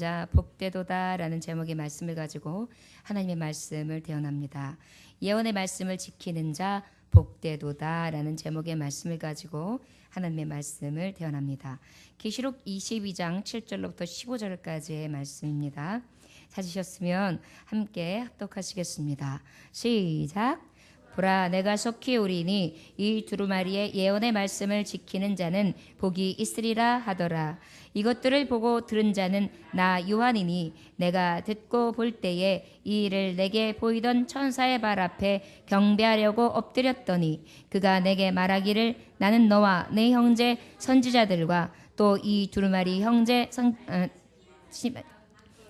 자 복되도다라는 제목의 말씀을 가지고 하나님의 말씀을 대언합니다. 예언의 말씀을 지키는 자 복되도다라는 제목의 말씀을 가지고 하나님의 말씀을 대언합니다. 계시록 22장 7절로부터 15절까지의 말씀입니다. 찾으셨으면 함께 합독하시겠습니다. 시작. 보라, 내가 속히 오리니 이 두루마리의 예언의 말씀을 지키는 자는 복이 있으리라 하더라. 이것들을 보고 들은 자는 나 요한이니 내가 듣고 볼 때에 이 일을 내게 보이던 천사의 발 앞에 경배하려고 엎드렸더니 그가 내게 말하기를 나는 너와 내 형제 선지자들과 또 이 두루마리 형제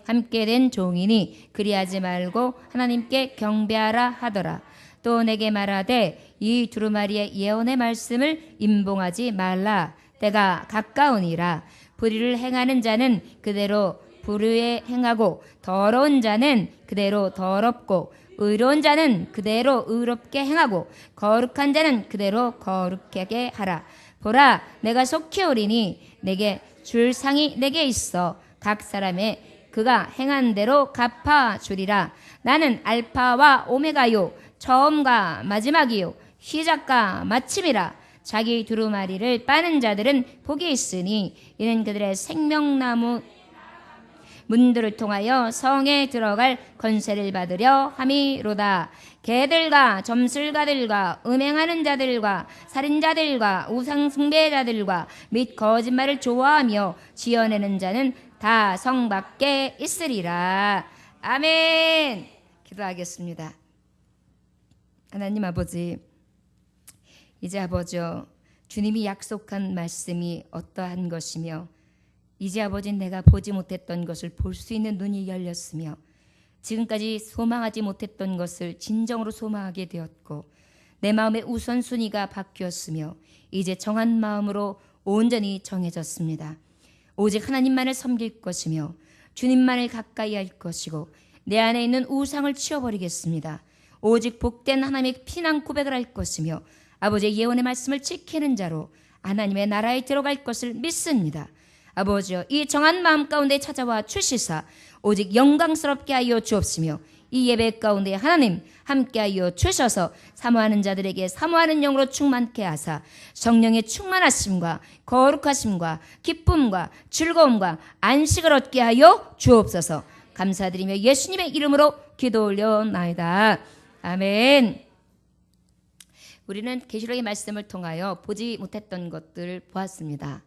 함께 된 종이니 그리하지 말고 하나님께 경배하라 하더라. 또 내게 말하되 이 두루마리의 예언의 말씀을 임봉하지 말라. 때가 가까우니라. 불의를 행하는 자는 그대로 불의에 행하고 더러운 자는 그대로 더럽고 의로운 자는 그대로 의롭게 행하고 거룩한 자는 그대로 거룩하게 하라. 보라, 내가 속히 오리니 내게 줄 상이 내게 있어 각 사람의 그가 행한 대로 갚아 주리라. 나는 알파와 오메가요 처음과 마지막이요 시작과 마침이라. 자기 두루마리를 빠는 자들은 복이 있으니 이는 그들의 생명나무 문들을 통하여 성에 들어갈 권세를 받으려 함이로다. 개들과 점술가들과 음행하는 자들과 살인자들과 우상숭배자들과 및 거짓말을 좋아하며 지어내는 자는 다 성 밖에 있으리라. 아멘. 기도하겠습니다. 하나님 아버지, 이제 아버지여, 주님이 약속한 말씀이 어떠한 것이며 이제 아버지 내가 보지 못했던 것을 볼 수 있는 눈이 열렸으며 지금까지 소망하지 못했던 것을 진정으로 소망하게 되었고 내 마음의 우선순위가 바뀌었으며 이제 정한 마음으로 온전히 정해졌습니다. 오직 하나님만을 섬길 것이며 주님만을 가까이 할 것이고 내 안에 있는 우상을 치워버리겠습니다. 오직 복된 하나님의 피난 고백을 할 것이며 아버지의 예언의 말씀을 지키는 자로 하나님의 나라에 들어갈 것을 믿습니다. 아버지여, 이 정한 마음 가운데 찾아와 주시사 오직 영광스럽게 하여 주옵시며 이 예배 가운데 하나님 함께하여 주셔서 사모하는 자들에게 사모하는 영으로 충만케 하사 성령의 충만하심과 거룩하심과 기쁨과 즐거움과 안식을 얻게 하여 주옵소서. 감사드리며 예수님의 이름으로 기도 올려나이다. 아멘. 우리는 계시록의 말씀을 통하여 보지 못했던 것들을 보았습니다.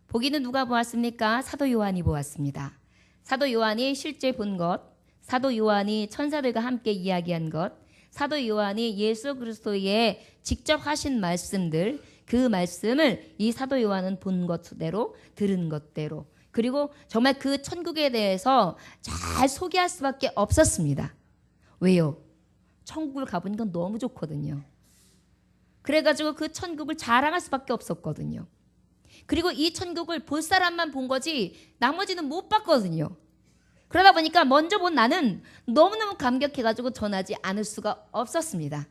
보기는 누가 보았습니까? 사도 요한이 보았습니다. 사도 요한이 실제 본 것, 사도 요한이 천사들과 함께 이야기한 것, 사도 요한이 예수 그리스도의 직접 하신 말씀들, 그 말씀을 이 사도 요한은 본 것대로 들은 것대로 그리고 정말 그 천국에 대해서 잘 소개할 수밖에 없었습니다. 왜요? 천국을 가보니까 너무 좋거든요. 그래가지고 그 천국을 자랑할 수밖에 없었거든요. 그리고 이 천국을 볼 사람만 본 거지 나머지는 못 봤거든요. 그러다 보니까 먼저 본 나는 너무너무 감격해가지고 전하지 않을 수가 없었습니다.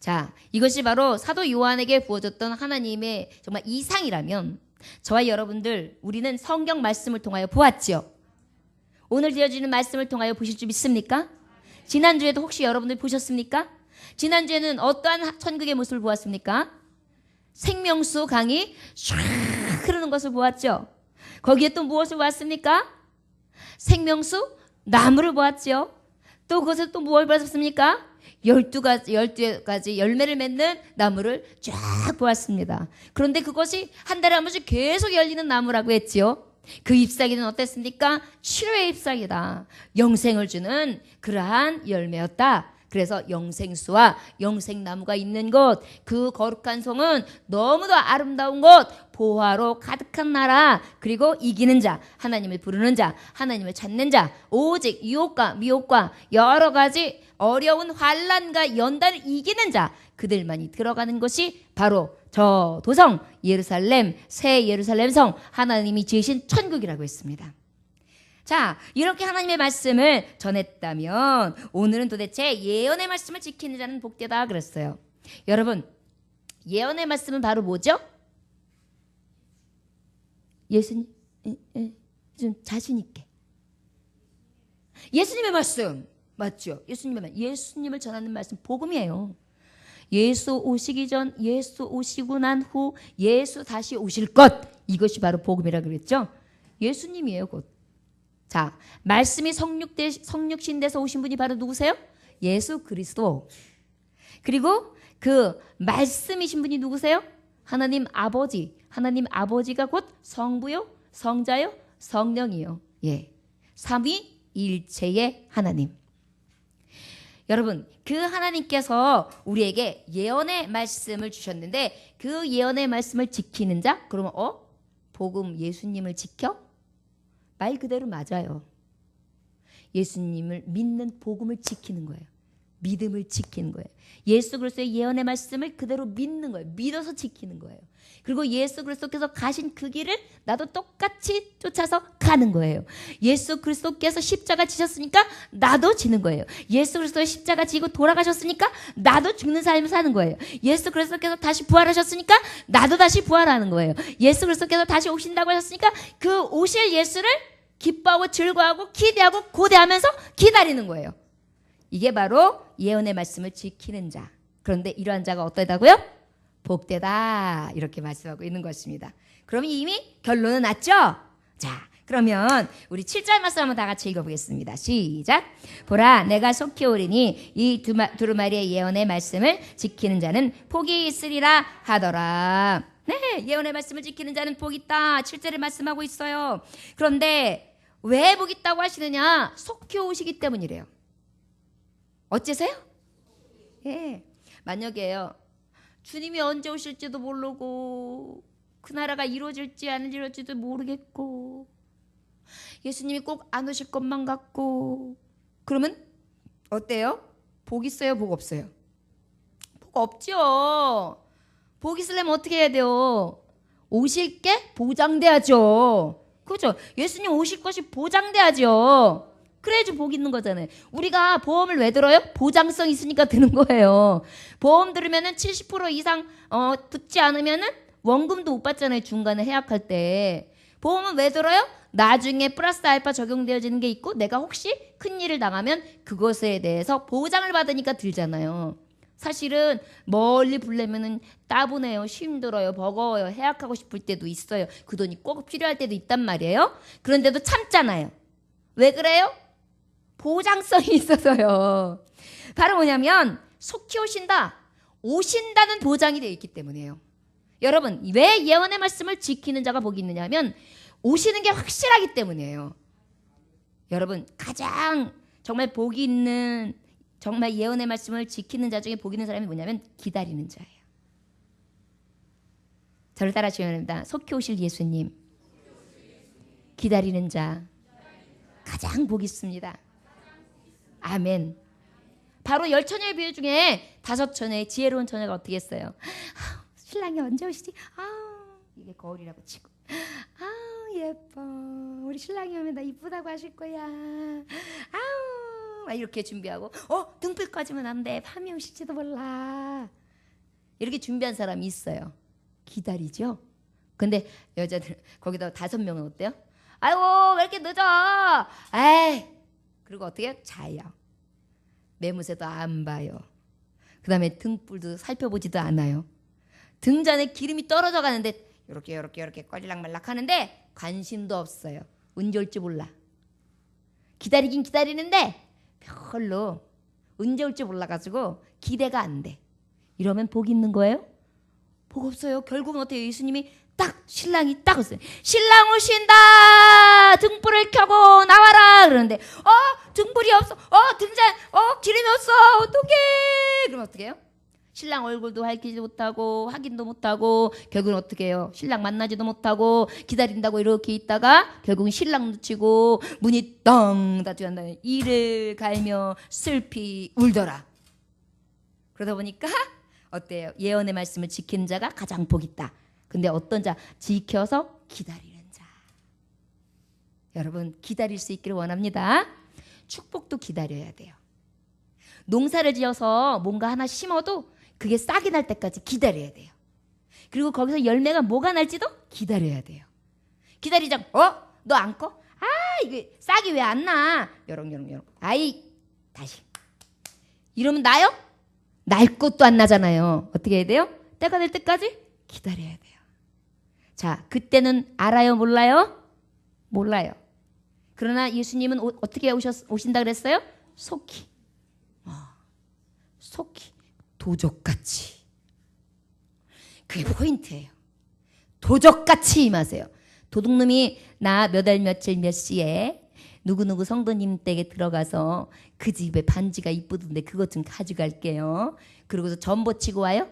자, 이것이 바로 사도 요한에게 부어졌던 하나님의 정말 이상이라면 저와 여러분들 우리는 성경 말씀을 통하여 보았죠. 오늘 되어지는 말씀을 통하여 보실 줄 믿습니까? 지난주에도 혹시 여러분들 보셨습니까? 지난주에는 어떠한 천국의 모습을 보았습니까? 생명수 강이 쫙 흐르는 것을 보았죠. 거기에 또 무엇을 보았습니까? 생명수 나무를 보았죠. 또 그것에 또 무엇을 보았습니까? 12가지 열매를 맺는 나무를 쫙 보았습니다. 그런데 그것이 한 달에 한 번씩 계속 열리는 나무라고 했지요. 그 잎사귀는 어땠습니까? 치료의 잎사귀다. 영생을 주는 그러한 열매였다. 그래서 영생수와 영생나무가 있는 곳, 그 거룩한 성은 너무도 아름다운 곳, 보화로 가득한 나라, 그리고 이기는 자, 하나님을 부르는 자, 하나님을 찾는 자, 오직 유혹과 미혹과 여러 가지 어려운 환난과 연단을 이기는 자, 그들만이 들어가는 것이 바로 저 도성 예루살렘, 새 예루살렘 성, 하나님이 지으신 천국이라고 했습니다. 자, 이렇게 하나님의 말씀을 전했다면 오늘은 도대체 예언의 말씀을 지키는 자는 복되다 그랬어요. 여러분, 예언의 말씀은 바로 뭐죠? 예수님, 좀 자신 있게. 예수님의 말씀 맞죠? 예수님을 전하는 말씀 복음이에요. 예수 오시기 전, 예수 오시고 난 후, 예수 다시 오실 것, 이것이 바로 복음이라고 그랬죠? 예수님이에요, 곧. 자, 말씀이 성육신 돼서 오신 분이 바로 누구세요? 예수 그리스도. 그리고 그 말씀이신 분이 누구세요? 하나님 아버지. 하나님 아버지가 곧 성부요, 성자요, 성령이요. 예, 삼위일체의 하나님. 여러분, 그 하나님께서 우리에게 예언의 말씀을 주셨는데 그 예언의 말씀을 지키는 자? 그러면 복음 예수님을 지켜? 말 그대로 맞아요. 예수님을 믿는 복음을 지키는 거예요. 믿음을 지키는 거예요. 예수 그리스도의 예언의 말씀을 그대로 믿는 거예요. 믿어서 지키는 거예요. 그리고 예수 그리스도께서 가신 그 길을 나도 똑같이 쫓아서 가는 거예요. 예수 그리스도께서 십자가 지셨으니까 나도 지는 거예요. 예수 그리스도의 십자가 지고 돌아가셨으니까 나도 죽는 삶을 사는 거예요. 예수 그리스도께서 다시 부활하셨으니까 나도 다시 부활하는 거예요. 예수 그리스도께서 다시 오신다고 하셨으니까 그 오실 예수를 기뻐하고 즐거워하고 기대하고 고대하면서 기다리는 거예요. 이게 바로 예언의 말씀을 지키는 자. 그런데 이러한 자가 어떠다고요? 복되다. 이렇게 말씀하고 있는 것입니다. 그럼 이미 결론은 났죠? 자, 그러면 우리 7절 말씀 한번 다 같이 읽어보겠습니다. 시작. 보라, 내가 속히 오리니 이 두루마리의 예언의 말씀을 지키는 자는 복이 있으리라 하더라. 네, 예언의 말씀을 지키는 자는 복이 있다. 7절에 말씀하고 있어요. 그런데 왜 복이 있다고 하시느냐? 속히 오시기 때문이래요. 어째서요? 예, 만약에요. 주님이 언제 오실지도 모르고 그 나라가 이루어질지 안 이루어질지도 모르겠고 예수님이 꼭 안 오실 것만 같고 그러면 어때요? 복 있어요? 복 없어요? 복 없죠. 복 있으려면 어떻게 해야 돼요? 오실 게 보장돼야죠. 그렇죠? 예수님 오실 것이 보장돼야죠. 그래야지 복 있는 거잖아요. 우리가 보험을 왜 들어요? 보장성 있으니까 드는 거예요. 보험 들으면은 70% 이상 붙지 않으면은 원금도 못 받잖아요. 중간에 해약할 때. 보험은 왜 들어요? 나중에 플러스 알파 적용되어지는 게 있고 내가 혹시 큰일을 당하면 그것에 대해서 보장을 받으니까 들잖아요. 사실은 멀리 보려면은 따분해요. 힘들어요. 버거워요. 해약하고 싶을 때도 있어요. 그 돈이 꼭 필요할 때도 있단 말이에요. 그런데도 참잖아요. 왜 그래요? 보장성이 있어서요. 바로 뭐냐면 속히 오신다. 오신다는 보장이 되어 있기 때문이에요. 여러분, 왜 예언의 말씀을 지키는 자가 복이 있느냐 하면 오시는 게 확실하기 때문이에요. 여러분, 가장 정말 복이 있는 정말 예언의 말씀을 지키는 자 중에 복이 있는 사람이 뭐냐면 기다리는 자예요. 저를 따라하시면 됩니다. 속히 오실 예수님. 기다리는 자. 가장 복이 있습니다. 아멘. 바로 10처녀의 비유 중에 5처녀의 지혜로운 처녀가 어떻게 했어요? 신랑이 언제 오시지? 이게 거울이라고 치고 예뻐. 우리 신랑이 오면 나 이쁘다고 하실 거야. 막 이렇게 준비하고 등불 꺼지면 안 돼. 밤이 오실지도 몰라. 이렇게 준비한 사람이 있어요. 기다리죠. 근데 여자들 거기다 5명은 어때요? 아이고 왜 이렇게 늦어? 에이. 그리고 어떻게 해요? 자요. 매무새도 안 봐요. 그 다음에 등불도 살펴보지도 않아요. 등잔에 기름이 떨어져 가는데 이렇게 꺼질락말락 하는데 관심도 없어요. 언제 올지 몰라. 기다리긴 기다리는데 별로 언제 올지 몰라가지고 기대가 안 돼. 이러면 복 있는 거예요? 복 없어요. 결국은 어때요? 예수님이 신랑이 딱 왔어요. 신랑 오신다. 등불을 켜고 나와라. 그러는데 등불이 없어. 등잔 기름이 없어. 어떡해. 그럼 어떻게 해요? 신랑 얼굴도 밝히지도 못하고 확인도 못하고 결국은 어떻게 해요? 신랑 만나지도 못하고 기다린다고 이렇게 있다가 결국은 신랑 놓치고 문이 덩 닫히는 다음에 이를 갈며 슬피 울더라. 그러다 보니까 어때요? 예언의 말씀을 지키는 자가 가장 복 있다. 근데 어떤 자? 지켜서 기다리는 자. 여러분 기다릴 수 있기를 원합니다. 축복도 기다려야 돼요. 농사를 지어서 뭔가 하나 심어도 그게 싹이 날 때까지 기다려야 돼요. 그리고 거기서 열매가 뭐가 날지도 기다려야 돼요. 기다리자. 너 안 커? 이게 싹이 왜 안 나? 요런. 아이, 다시. 이러면 나요? 날 것도 안 나잖아요. 어떻게 해야 돼요? 때가 될 때까지 기다려야 돼요. 자, 그때는 알아요? 몰라요? 몰라요. 그러나 예수님은 어떻게 오신다 그랬어요? 속히. 속히. 도적같이. 그게 포인트예요. 도적같이 임하세요. 도둑놈이 나 몇 월 며칠 몇 시에 누구누구 성도님 댁에 들어가서 그 집에 반지가 이쁘던데 그것 좀 가져갈게요. 그러고서 전보 치고 와요?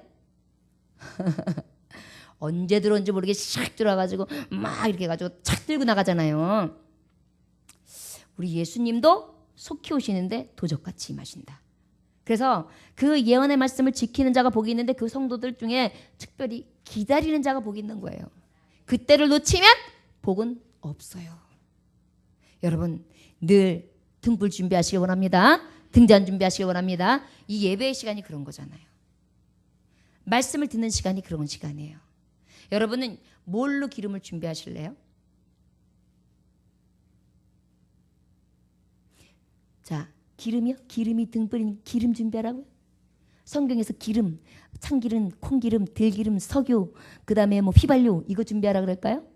언제 들어온지 모르게 샥 들어와가지고 막 이렇게 해가지고 착 들고 나가잖아요. 우리 예수님도 속히 오시는데 도적같이 임하신다. 그래서 그 예언의 말씀을 지키는 자가 복이 있는데 그 성도들 중에 특별히 기다리는 자가 복이 있는 거예요. 그때를 놓치면 복은 없어요. 여러분 늘 등불 준비하시기 원합니다. 등잔 준비하시기 원합니다. 이 예배의 시간이 그런 거잖아요. 말씀을 듣는 시간이 그런 시간이에요. 여러분은 뭘로 기름을 준비하실래요? 자, 기름이요? 기름이 등불인 기름 준비하라고요? 성경에서 기름, 참기름, 콩기름, 들기름, 석유, 그 다음에 뭐 휘발유 이거 준비하라 그럴까요?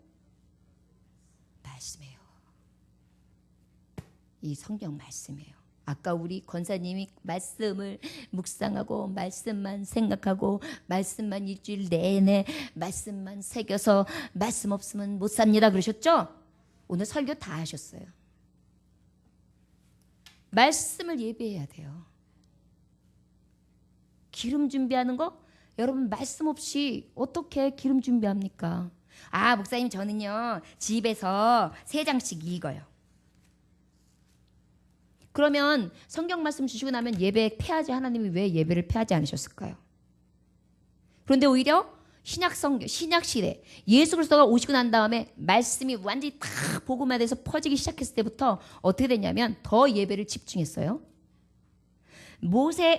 말씀이에요. 이 성경 말씀이에요. 아까 우리 권사님이 말씀을 묵상하고 말씀만 생각하고 말씀만 일주일 내내 말씀만 새겨서 말씀 없으면 못 삽니다 그러셨죠? 오늘 설교 다 하셨어요. 말씀을 예배해야 돼요. 기름 준비하는 거 여러분 말씀 없이 어떻게 기름 준비합니까? 아 목사님 저는요 집에서 3장씩 읽어요. 그러면 성경 말씀 주시고 나면 예배 폐하지 하나님이 왜 예배를 폐하지 않으셨을까요? 그런데 오히려 신약 시대 예수 그리스도가 오시고 난 다음에 말씀이 완전히 다 복음화에 대해서 퍼지기 시작했을 때부터 어떻게 됐냐면 더 예배를 집중했어요.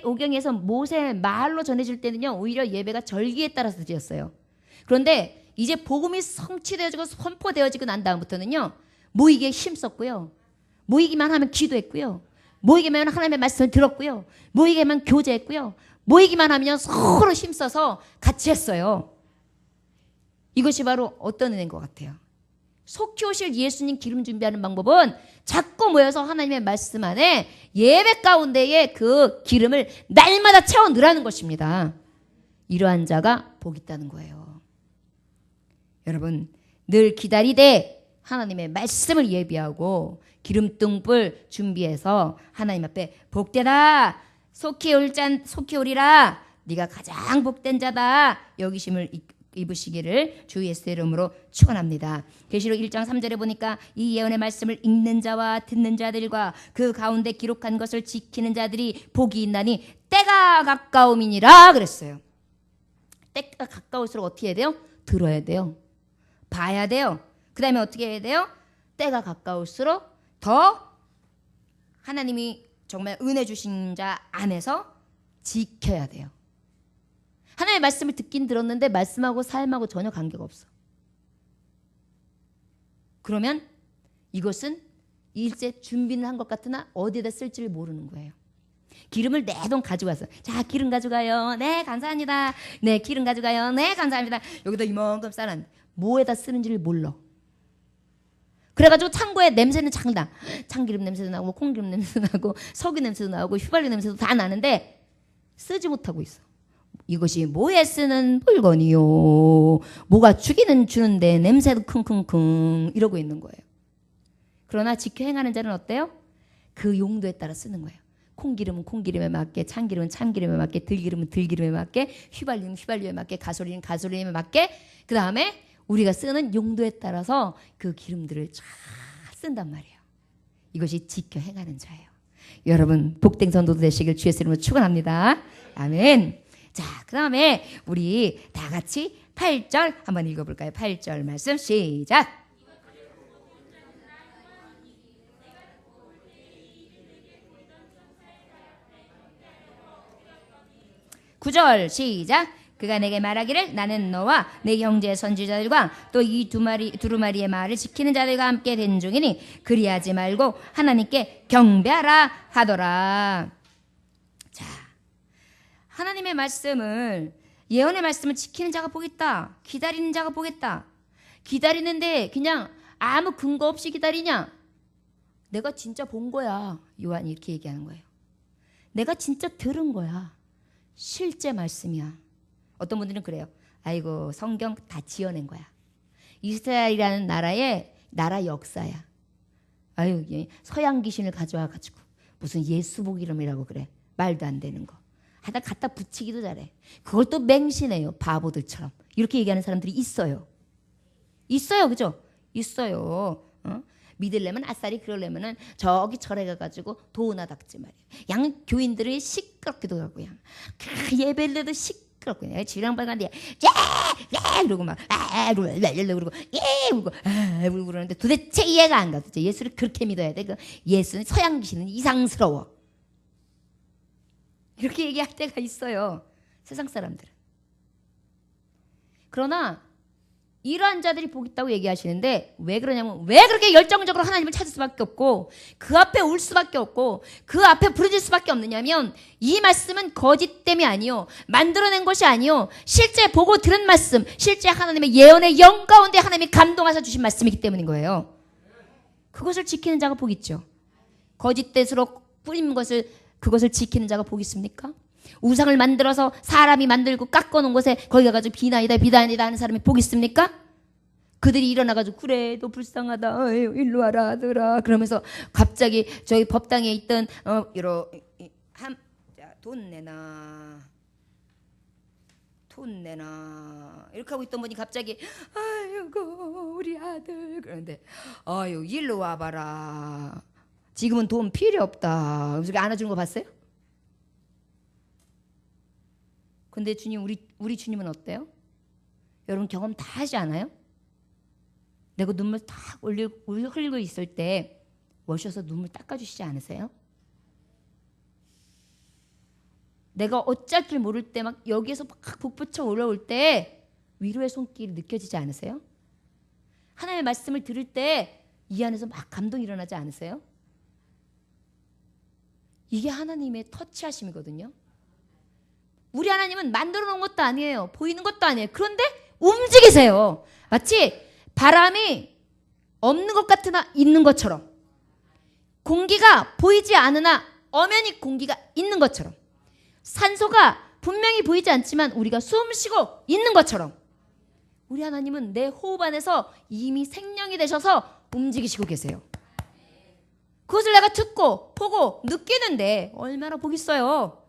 오경에서 모세 말로 전해질 때는요 오히려 예배가 절기에 따라서 드렸어요. 그런데 이제 복음이 성취되어지고 선포되어지고 난 다음부터는요 모이기에 힘썼고요. 모이기만 하면 기도했고요. 모이기만 하면 하나님의 말씀을 들었고요. 모이기만 교제했고요. 모이기만 하면 서로 힘써서 같이 했어요. 이것이 바로 어떤 은혜인 것 같아요. 속히 오실 예수님 기름 준비하는 방법은 자꾸 모여서 하나님의 말씀 안에 예배 가운데에 그 기름을 날마다 채워 넣으라는 것입니다. 이러한 자가 복 있다는 거예요. 여러분 늘 기다리되 하나님의 말씀을 예비하고 기름등불 준비해서 하나님 앞에 복되다 속히 오리라 네가 가장 복된 자다 여기심을 입으시기를 주 예수의 이름으로 축원합니다. 계시록 1장 3절에 보니까 이 예언의 말씀을 읽는 자와 듣는 자들과 그 가운데 기록한 것을 지키는 자들이 복이 있나니 때가 가까움이니라 그랬어요. 때가 가까울수록 어떻게 해야 돼요? 들어야 돼요. 봐야 돼요. 그 다음에 어떻게 해야 돼요? 때가 가까울수록 더 하나님이 정말 은혜 주신 자 안에서 지켜야 돼요. 하나님의 말씀을 듣긴 들었는데 말씀하고 삶하고 전혀 관계가 없어. 그러면 이것은 일제 준비는 한 것 같으나 어디에다 쓸지를 모르는 거예요. 기름을 내 돈 가져가서 자 기름 가져가요. 네 감사합니다. 네 기름 가져가요. 네 감사합니다. 여기다 이만큼 쌓아놨는데 뭐에다 쓰는지를 몰라. 그래가지고 창고에 냄새는 장나. 참기름 냄새도 나고 콩기름 냄새도 나고 석유 냄새도 나고 휘발유 냄새도 다 나는데 쓰지 못하고 있어. 이것이 뭐에 쓰는 물건이요. 뭐가 주는데 냄새도 킁킁킁 이러고 있는 거예요. 그러나 지켜 행하는 자는 어때요? 그 용도에 따라 쓰는 거예요. 콩기름은 콩기름에 맞게, 참기름은 참기름에 맞게, 들기름은 들기름에 맞게, 휘발유는 휘발유에 맞게, 가솔린은 가솔린에 맞게 그 다음에 우리가 쓰는 용도에 따라서 그 기름들을 잘 쓴단 말이에요. 이것이 지켜 행하는 자예요. 여러분 복된 성도도 되시길 주의 이름으로 축원합니다. 아멘. 자, 그 다음에 우리 다 같이 8절 한번 읽어볼까요? 8절 말씀 시작. 9절 시작. 그가 내게 말하기를 나는 너와 내 형제 선지자들과 또 이 두루마리의 말을 지키는 자들과 함께 된 중이니 그리하지 말고 하나님께 경배하라 하더라. 자, 하나님의 말씀을, 예언의 말씀을 지키는 자가 보겠다. 기다리는 자가 보겠다. 기다리는데 그냥 아무 근거 없이 기다리냐? 내가 진짜 본 거야. 요한이 이렇게 얘기하는 거예요. 내가 진짜 들은 거야. 실제 말씀이야. 어떤 분들은 그래요. 아이고, 성경 다 지어낸 거야. 이스라엘이라는 나라 역사야. 아유, 서양 귀신을 가져와가지고 무슨 예수복 이름이라고 그래. 말도 안 되는 거. 하다 갖다 붙이기도 잘해. 그걸 또 맹신해요. 바보들처럼. 이렇게 얘기하는 사람들이 있어요. 있어요. 그죠? 있어요. 믿으려면 아싸리 그러려면은 저기 절에 가가지고 도나 닦지 말이야. 양 교인들이 시끄럽기도 하고 그냥 예배를 해도 시끄럽고 그냥 지랑발 가는데 그러고 막 그러고 그러고 그러는데 도대체 이해가 안 가. 도대체 예수를 그렇게 믿어야 돼. 그 예수는 서양 귀신은 이상스러워. 이렇게 얘기할 때가 있어요. 세상 사람들은. 그러나 이러한 자들이 복 있다고 얘기하시는데 왜 그러냐면 왜 그렇게 열정적으로 하나님을 찾을 수밖에 없고 그 앞에 울 수밖에 없고 그 앞에 부르질 수밖에 없느냐면 이 말씀은 거짓됨이 아니요 만들어낸 것이 아니요 실제 보고 들은 말씀, 실제 하나님의 예언의 영 가운데 하나님이 감동하셔 주신 말씀이기 때문인 거예요. 그것을 지키는 자가 복 있죠. 거짓되스로 뿌린 것을 그것을 지키는 자가 복 있습니까? 우상을 만들어서 사람이 만들고 깎아놓은 곳에 거기 가가지고 비단이다 하는 사람이 복 있습니까? 그들이 일어나가지고 그래 너 불쌍하다 어이, 일로 와라 아들아 그러면서 갑자기 저희 법당에 있던 돈 내놔 이렇게 하고 있던 분이 갑자기 아이고 우리 아들 그러는데 아유 일로 와봐라 지금은 돈 필요 없다 그래서 안아주는 거 봤어요? 근데 주님 우리 주님은 어때요? 여러분 경험 다 하지 않아요? 내가 눈물 탁 흘리고 있을 때 오셔서 눈물 닦아주시지 않으세요? 내가 어쩔 줄 모를 때 막 여기에서 막 북부쳐 올라올 때 위로의 손길이 느껴지지 않으세요? 하나님의 말씀을 들을 때 이 안에서 막 감동이 일어나지 않으세요? 이게 하나님의 터치하심이거든요. 우리 하나님은 만들어 놓은 것도 아니에요. 보이는 것도 아니에요. 그런데 움직이세요. 마치 바람이 없는 것 같으나 있는 것처럼 공기가 보이지 않으나 엄연히 공기가 있는 것처럼 산소가 분명히 보이지 않지만 우리가 숨 쉬고 있는 것처럼 우리 하나님은 내 호흡 안에서 이미 생명이 되셔서 움직이시고 계세요. 그것을 내가 듣고 보고 느끼는데 얼마나 복 있어요.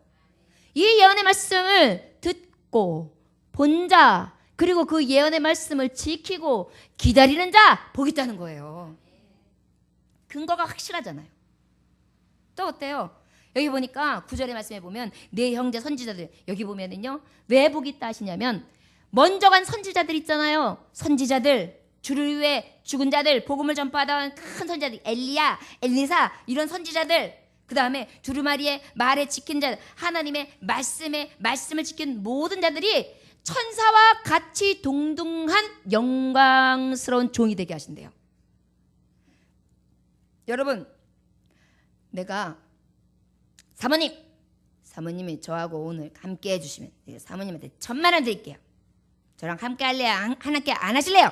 이 예언의 말씀을 듣고 본 자 그리고 그 예언의 말씀을 지키고 기다리는 자 복 있다는 거예요. 근거가 확실하잖아요. 또 어때요? 여기 보니까 9절의 말씀에 보면 내 형제 선지자들 여기 보면은요 왜 복 있다 하시냐면 먼저 간 선지자들 있잖아요. 선지자들 주를 위해 죽은 자들 복음을 전파하던 큰 선지자들 엘리야 엘리사 이런 선지자들 그 다음에 두루마리의 말에 지킨 자들 하나님의 말씀을 지킨 모든 자들이 천사와 같이 동등한 영광스러운 종이 되게 하신대요. 여러분 내가 사모님이 저하고 오늘 함께 해주시면 사모님한테 1,000만 원 드릴게요. 저랑 함께 할래요? 함께 안 하실래요?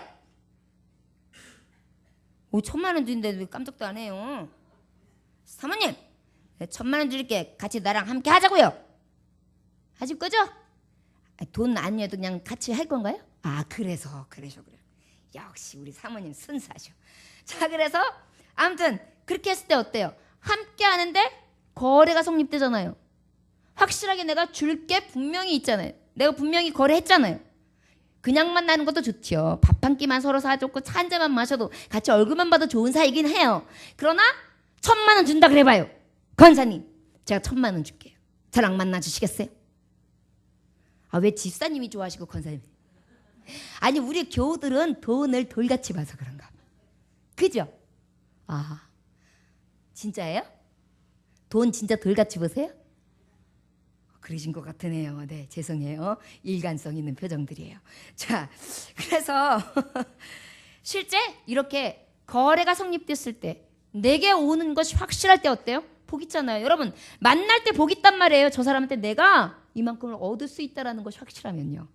1,000만 원 드린다는데 왜 깜짝도 안 해요? 사모님 1,000만 원 드릴게. 같이 나랑 함께 하자고요. 하실 거죠? 돈 아니어도 그냥 같이 할 건가요? 아 그래서 역시 우리 사모님 순수하셔. 자 그래서 아무튼 그렇게 했을 때 어때요? 함께 하는데 거래가 성립되잖아요. 확실하게 내가 줄 게 분명히 있잖아요. 내가 분명히 거래했잖아요. 그냥 만나는 것도 좋죠. 밥 한 끼만 서로 사줬고 차 한 잔만 마셔도 같이 얼굴만 봐도 좋은 사이긴 해요. 그러나 1,000만 원 준다 그래봐요. 권사님 제가 1,000만 원 줄게요. 저랑 만나주시겠어요? 아, 왜 집사님이 좋아하시고 권사님? 아니 우리 교우들은 돈을 돌같이 봐서 그런가 봐. 그죠? 아 진짜예요? 돈 진짜 돌같이 보세요? 그러신 것 같으네요. 네, 죄송해요. 일관성 있는 표정들이에요. 자, 그래서 실제 이렇게 거래가 성립됐을 때 내게 오는 것이 확실할 때 어때요? 복 있잖아요. 여러분 만날 때 복 있단 말이에요. 저 사람한테 내가 이만큼을 얻을 수 있다는 것이 확실하면요.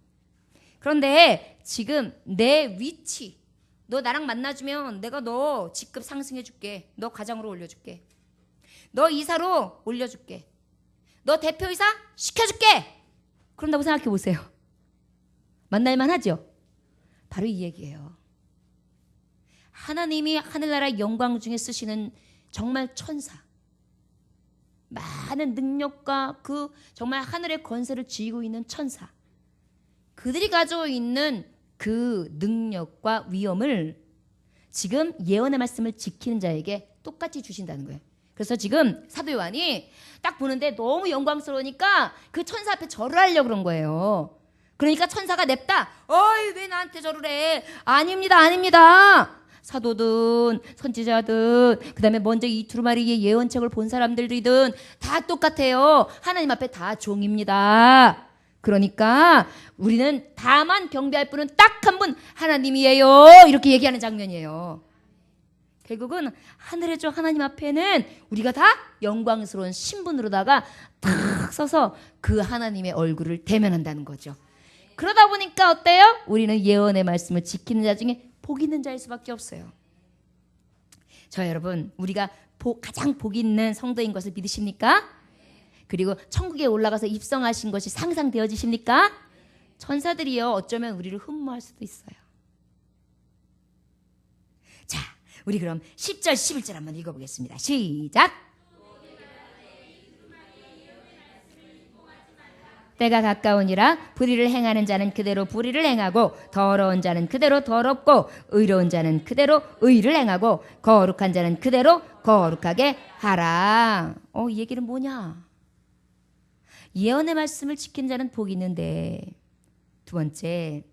그런데 지금 내 위치, 너 나랑 만나주면 내가 너 직급 상승해줄게. 너 과장으로 올려줄게. 너 이사로 올려줄게. 너 대표이사 시켜줄게. 그런다고 생각해 보세요. 만날만 하죠? 바로 이 얘기예요. 하나님이 하늘나라 영광 중에 쓰시는 정말 천사, 많은 능력과 그 정말 하늘의 권세를 쥐고 있는 천사, 그들이 가지고 있는 그 능력과 위엄을 지금 예언의 말씀을 지키는 자에게 똑같이 주신다는 거예요. 그래서 지금 사도 요한이 딱 보는데 너무 영광스러우니까 그 천사 앞에 절을 하려고 그런 거예요. 그러니까 천사가 냅다, 어이 왜 나한테 절을 해? 아닙니다, 아닙니다. 사도든 선지자든 그다음에 먼저 이 두루마리의 예언책을 본 사람들이든 다 똑같아요. 하나님 앞에 다 종입니다. 그러니까 우리는 다만 경배할 분은 딱 한 분 하나님이에요. 이렇게 얘기하는 장면이에요. 결국은 하늘의 주 하나님 앞에는 우리가 다 영광스러운 신분으로다가 탁 서서 그 하나님의 얼굴을 대면한다는 거죠. 그러다 보니까 어때요? 우리는 예언의 말씀을 지키는 자 중에 복 있는 자일 수밖에 없어요. 저 여러분, 우리가 가장 복 있는 성도인 것을 믿으십니까? 그리고 천국에 올라가서 입성하신 것이 상상되어지십니까? 천사들이요, 어쩌면 우리를 흠모할 수도 있어요. 자, 우리 그럼 10절 11절 한번 읽어보겠습니다. 시작. 때가 가까우니라 불의를 행하는 자는 그대로 불의를 행하고 더러운 자는 그대로 더럽고 의로운 자는 그대로 의를 행하고 거룩한 자는 그대로 거룩하게 하라. 이 얘기는 뭐냐? 예언의 말씀을 지킨 자는 복이 있는데, 두 번째,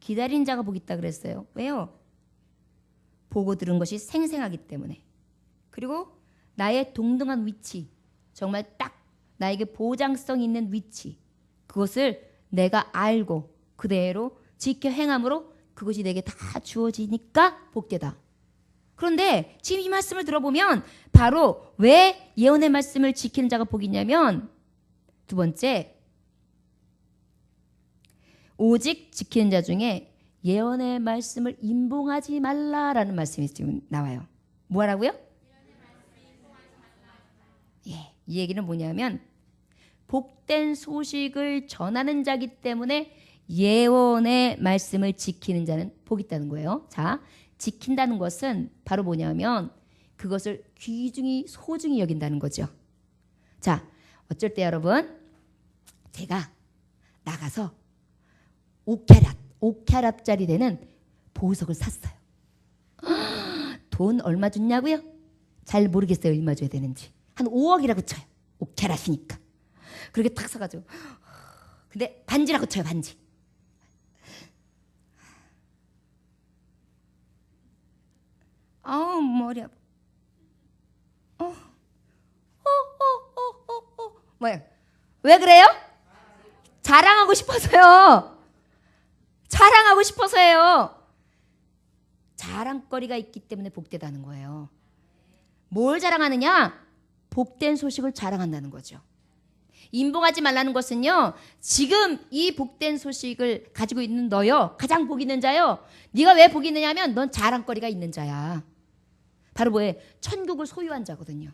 기다린 자가 복이 있다 그랬어요. 왜요? 보고 들은 것이 생생하기 때문에. 그리고 나의 동등한 위치, 정말 딱 나에게 보장성 있는 위치, 그것을 내가 알고 그대로 지켜 행함으로 그것이 내게 다 주어지니까 복되다. 그런데 지금 이 말씀을 들어보면 바로 왜 예언의 말씀을 지키는 자가 복이 있냐면, 두 번째, 오직 지키는 자 중에 예언의 말씀을 임봉하지 말라라는 말씀이 지금 나와요. 뭐라고요? 예, 이 얘기는 뭐냐면 복된 소식을 전하는 자기 때문에 예언의 말씀을 지키는 자는 복이 있다는 거예요. 자, 지킨다는 것은 바로 뭐냐면 그것을 귀중히 소중히 여긴다는 거죠. 자, 어쩔 때 여러분, 제가 나가서 5캐럿짜리 되는 보석을 샀어요. 돈 얼마 줬냐고요? 잘 모르겠어요. 얼마 줘야 되는지. 한 5억이라고 쳐요. 5캐럿이니까. 그렇게 탁 사가지고. 근데 반지라고 쳐요. 반지. 머리 아파. 뭐야? 왜 그래요? 자랑하고 싶어서요. 자랑하고 싶어서요. 자랑거리가 있기 때문에 복되다는 거예요. 뭘 자랑하느냐? 복된 소식을 자랑한다는 거죠. 임봉하지 말라는 것은요, 지금 이 복된 소식을 가지고 있는 너요, 가장 복 있는 자요. 네가 왜 복 있느냐면 넌 자랑거리가 있는 자야. 바로 뭐예요? 천국을 소유한 자거든요.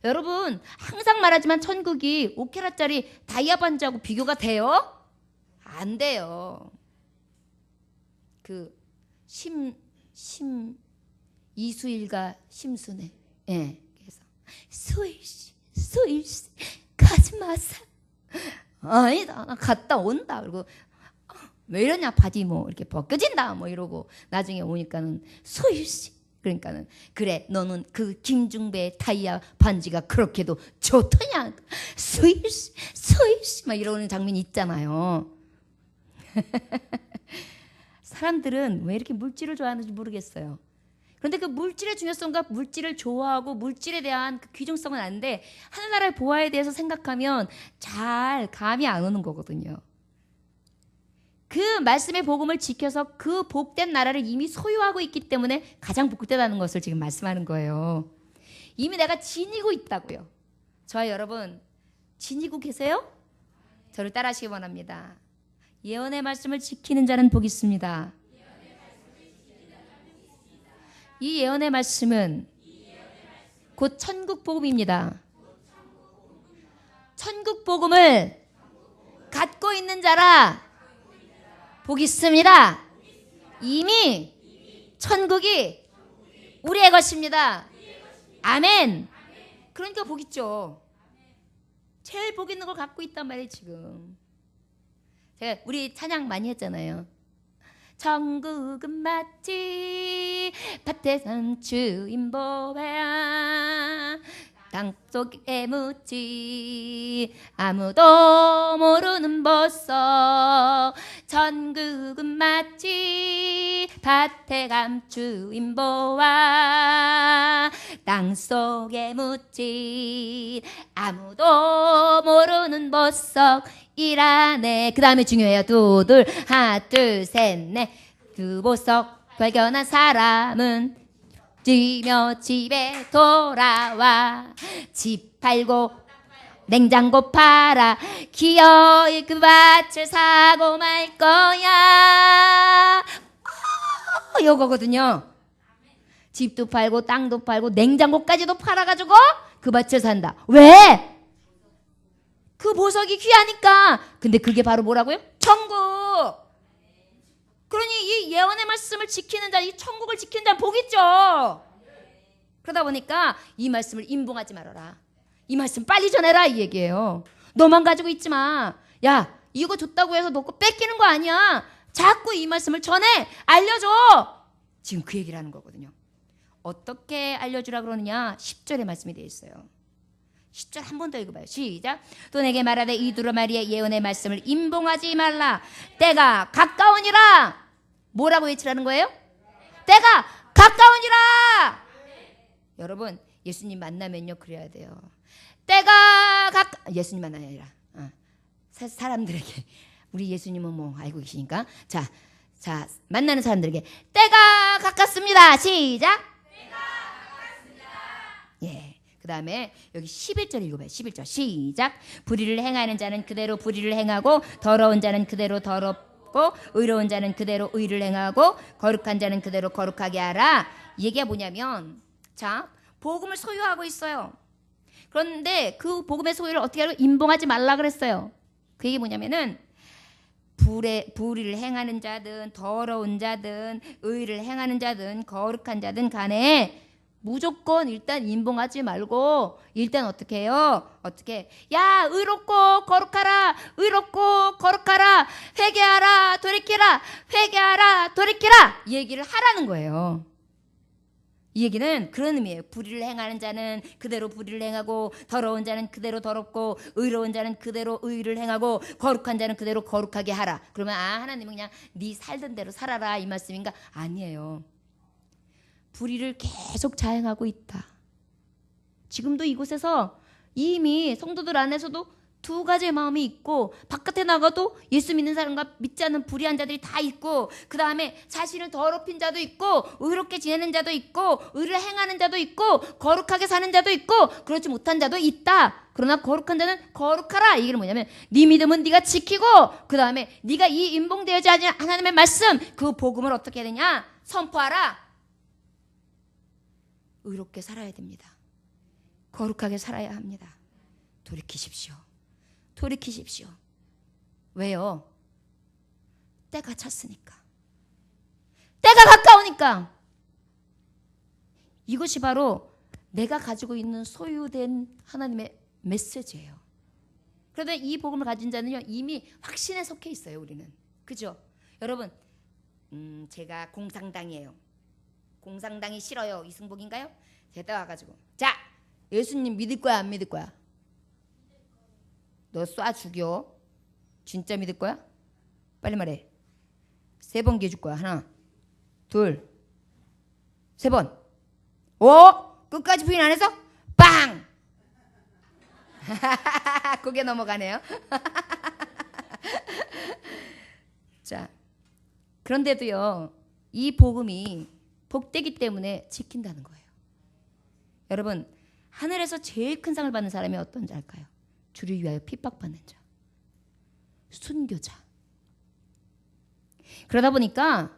여러분, 항상 말하지만 천국이 5캐럿짜리 다이아 반지하고 비교가 돼요? 안 돼요. 이수일과 심순애. 예. 그래서 수일씨 가지 마세요. 아니다, 나 갔다 온다. 그리고 왜 이러냐, 바지 뭐 이렇게 벗겨진다 뭐 이러고 나중에 오니까는 수일씨, 그러니까는 그래, 너는 그 김중배의 다이아 반지가 그렇게도 좋더냐, 수일씨 막 이러는 장면이 있잖아요. 사람들은 왜 이렇게 물질을 좋아하는지 모르겠어요. 그런데 그 물질의 중요성과 물질을 좋아하고 물질에 대한 그 귀중성은 아는데 하늘나라의 보화에 대해서 생각하면 잘 감이 안 오는 거거든요. 그 말씀의 복음을 지켜서 그 복된 나라를 이미 소유하고 있기 때문에 가장 복되다는 것을 지금 말씀하는 거예요. 이미 내가 지니고 있다고요. 저와 여러분 지니고 계세요? 저를 따라하시기 원합니다. 예언의 말씀을 지키는 자는 복이 있습니다. 이 예언의 말씀은 곧 천국 복음입니다. 천국 복음을 갖고 있는 자라 복이 있습니다. 이미 천국이 우리의 것입니다. 아멘. 그러니까 복 있죠. 제일 복 있는 걸 갖고 있단 말이에요 지금. 제가 우리 찬양 많이 했잖아요. 천국은 마치 밭에선 주인 보배야 땅속에 묻지 아무도 모르는 보석 천국은 마치 밭에 감추인 보화 땅속에 묻지 아무도 모르는 보석이라네. 그 다음에 중요해요. 둘 하나 둘 셋 넷 그 보석 발견한 사람은 지며 집에 돌아와 집 팔고 냉장고 팔아 기어이 그 밭을 사고 말 거야. 요거거든요. 집도 팔고 땅도 팔고 냉장고까지도 팔아가지고 그 밭을 산다. 왜? 그 보석이 귀하니까. 근데 그게 바로 뭐라고요? 천국. 그러니 이 예언의 말씀을 지키는 자, 이 천국을 지키는 자는 복 있죠. 그러다 보니까 이 말씀을 임봉하지 말아라. 이 말씀 빨리 전해라 이 얘기예요. 너만 가지고 있지 마. 야, 이거 줬다고 해서 너 거 뺏기는 거 아니야. 자꾸 이 말씀을 전해. 알려줘. 지금 그 얘기를 하는 거거든요. 어떻게 알려주라 그러느냐. 10절에 말씀이 되어 있어요. 10절 한 번 더 읽어봐요. 시작. 또 내게 말하되 이 두루마리의 예언의 말씀을 임봉하지 말라. 때가 가까우니라. 뭐라고 외치라는 거예요? 때가 가까우니라. 여러분 예수님 만나면요 그래야 돼요. 때가 예수님 만나야 아니라 사람들에게 우리 예수님은 뭐 알고 계시니까 자 만나는 사람들에게 때가 가깝습니다. 시작. 때가 가깝습니다. 예. 그 다음에 여기 11절 읽어봐요. 11절 시작. 불의를 행하는 자는 그대로 불의를 행하고 더러운 자는 그대로 더럽고 의로운 자는 그대로 의를 행하고 거룩한 자는 그대로 거룩하게 하라. 이 얘기가 뭐냐면 자 복음을 소유하고 있어요. 그런데 그 복음의 소유를 어떻게 하라고? 임봉하지 말라 그랬어요. 그 얘기 뭐냐면은 불의를 행하는 자든 더러운 자든 의를 행하는 자든 거룩한 자든 간에 무조건 일단 임봉하지 말고 일단 어떻게 해요? 어떻게? 야 의롭고 거룩하라. 의롭고 거룩하라. 회개하라. 돌이키라. 회개하라. 돌이키라. 이 얘기를 하라는 거예요. 이 얘기는 그런 의미예요. 불의를 행하는 자는 그대로 불의를 행하고 더러운 자는 그대로 더럽고 의로운 자는 그대로 의를 행하고 거룩한 자는 그대로 거룩하게 하라. 그러면 하나님은 그냥 네 살던 대로 살아라 이 말씀인가? 아니에요. 불의를 계속 자행하고 있다. 지금도 이곳에서 이미 성도들 안에서도 두 가지의 마음이 있고 바깥에 나가도 예수 믿는 사람과 믿지 않는 불의한 자들이 다 있고 그 다음에 자신을 더럽힌 자도 있고 의롭게 지내는 자도 있고 의를 행하는 자도 있고 거룩하게 사는 자도 있고 그렇지 못한 자도 있다. 그러나 거룩한 자는 거룩하라. 이게 뭐냐면 네 믿음은 네가 지키고 그 다음에 네가 이 임봉되어지 않은 하나님의 말씀 그 복음을 어떻게 해야 되냐? 선포하라. 의롭게 살아야 됩니다. 거룩하게 살아야 합니다. 돌이키십시오. 돌이키십시오. 왜요? 때가 찼으니까. 때가 가까우니까. 이것이 바로 내가 가지고 있는 소유된 하나님의 메시지예요. 그런데 이 복음을 가진 자는요 이미 확신에 속해 있어요. 우리는. 그죠? 여러분 제가 공상당이에요. 공상당이 싫어요. 이승복인가요? 제가 와가지고 자 예수님 믿을 거야 안 믿을 거야? 너 쏴 죽여. 진짜 믿을 거야? 빨리 말해. 3번 기회 줄 거야. 하나 둘 3번. 끝까지 부인 안 해서 빵! 고개 넘어가네요. 자, 그런데도요, 이 복음이 복되기 때문에 지킨다는 거예요. 여러분, 하늘에서 제일 큰 상을 받는 사람이 어떤 자일까요? 주를 위하여 핍박받는 자, 순교자. 그러다 보니까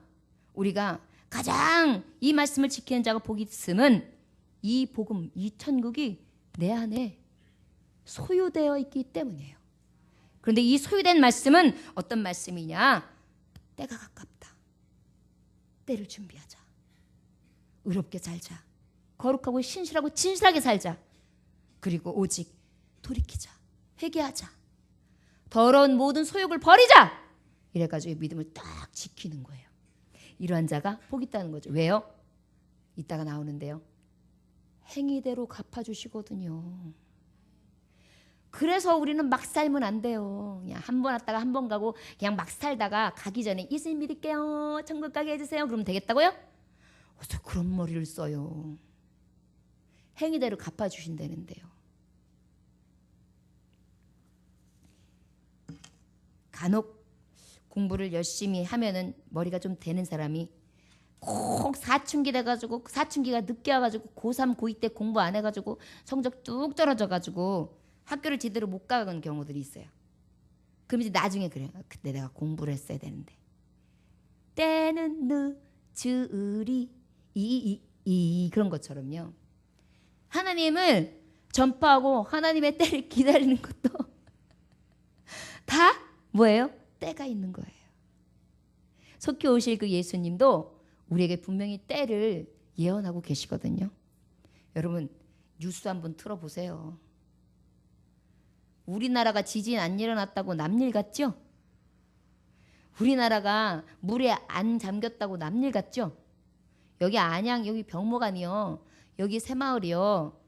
우리가 가장 이 말씀을 지키는 자가 복이 있음은 이 복음, 이 천국이 내 안에 소유되어 있기 때문이에요. 그런데 이 소유된 말씀은 어떤 말씀이냐? 때가 가깝다. 때를 준비하자. 의롭게 살자. 거룩하고 신실하고 진실하게 살자. 그리고 오직 돌이키자. 회개하자. 더러운 모든 소욕을 버리자. 이래가지고 믿음을 딱 지키는 거예요. 이러한 자가 복 있다는 거죠. 왜요? 이따가 나오는데요. 행위대로 갚아주시거든요. 그래서 우리는 막 살면 안 돼요. 그냥 한 번 왔다가 한 번 가고 그냥 막 살다가 가기 전에 예수님 믿을게요. 천국 가게 해주세요. 그러면 되겠다고요? 어서 그런 머리를 써요. 행위대로 갚아주신다는데요. 간혹 공부를 열심히 하면은 머리가 좀 되는 사람이 꼭 사춘기 돼가지고 사춘기가 늦게 와가지고 고3, 고2 때 공부 안 해가지고 성적 뚝 떨어져가지고 학교를 제대로 못 가는 경우들이 있어요. 그럼 이제 나중에 그래요. 그때 내가 공부를 했어야 되는데. 때는 늦으리 그런 것처럼요. 하나님을 전파하고 하나님의 때를 기다리는 것도 다 뭐예요? 때가 있는 거예요. 속히 오실 그 예수님도 우리에게 분명히 때를 예언하고 계시거든요. 여러분 뉴스 한번 틀어보세요. 우리나라가 지진 안 일어났다고 남일 같죠? 우리나라가 물에 안 잠겼다고 남일 같죠? 여기 안양 여기 병목안이요. 여기 새마을이요.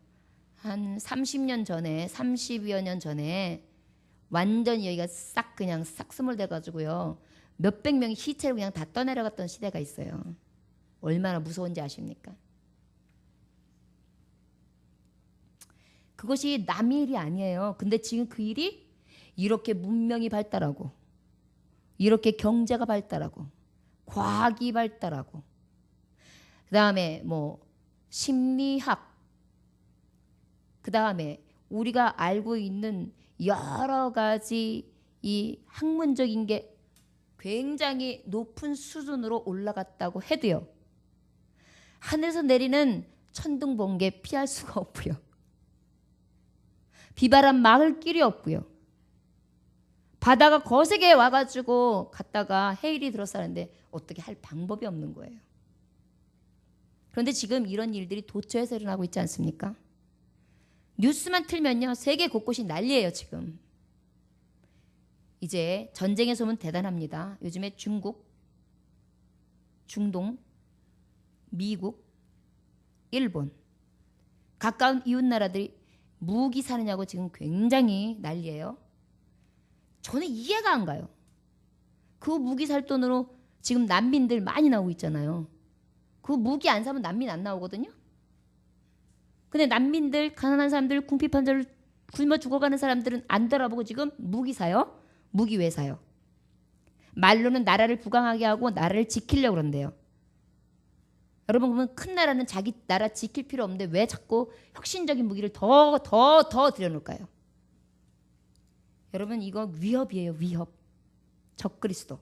한 30년 전에 30여 년 전에 완전히 여기가 싹 그냥 싹 스물돼가지고요. 몇백 명이 시체로 그냥 다 떠내려갔던 시대가 있어요. 얼마나 무서운지 아십니까? 그것이 남의 일이 아니에요. 근데 지금 그 일이 이렇게 문명이 발달하고 이렇게 경제가 발달하고 과학이 발달하고 그 다음에 뭐 심리학 그 다음에 우리가 알고 있는 여러 가지 이 학문적인 게 굉장히 높은 수준으로 올라갔다고 해도요. 하늘에서 내리는 천둥 번개 피할 수가 없고요. 비바람 막을 길이 없고요. 바다가 거세게 와가지고 갔다가 해일이 들어서는데 어떻게 할 방법이 없는 거예요. 그런데 지금 이런 일들이 도처에서 일어나고 있지 않습니까? 뉴스만 틀면요. 세계 곳곳이 난리예요 지금. 이제 전쟁의 소문 대단합니다. 요즘에 중국, 중동, 미국, 일본 가까운 이웃 나라들이 무기 사느냐고 지금 굉장히 난리예요. 저는 이해가 안 가요. 그 무기 살 돈으로 지금 난민들 많이 나오고 있잖아요. 그 무기 안 사면 난민 안 나오거든요. 근데 난민들, 가난한 사람들, 궁핍한 굶어 죽어가는 사람들은 안 돌아보고 지금 무기 사요. 무기 왜 사요? 말로는 나라를 부강하게 하고 나라를 지키려고 그런대요. 여러분 보면 큰 나라는 자기 나라 지킬 필요 없는데 왜 자꾸 혁신적인 무기를 더 들여놓을까요? 여러분 이거 위협이에요. 위협. 적그리스도.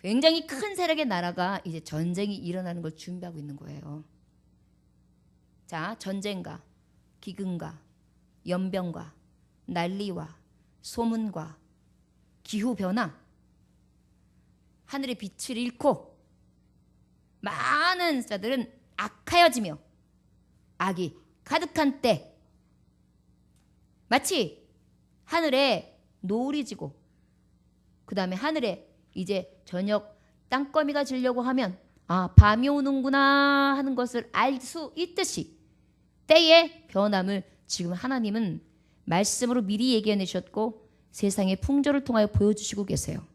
굉장히 큰 세력의 나라가 이제 전쟁이 일어나는 걸 준비하고 있는 거예요. 자, 전쟁과 기근과 연병과 난리와 소문과 기후변화 하늘의 빛을 잃고 많은 자들은 악하여지며 악이 가득한 때 마치 하늘에 노을이 지고 그 다음에 하늘에 이제 저녁 땅거미가 지려고 하면 아 밤이 오는구나 하는 것을 알 수 있듯이 때의 변함을 지금 하나님은 말씀으로 미리 얘기해 내셨고 세상의 풍조를 통하여 보여주시고 계세요.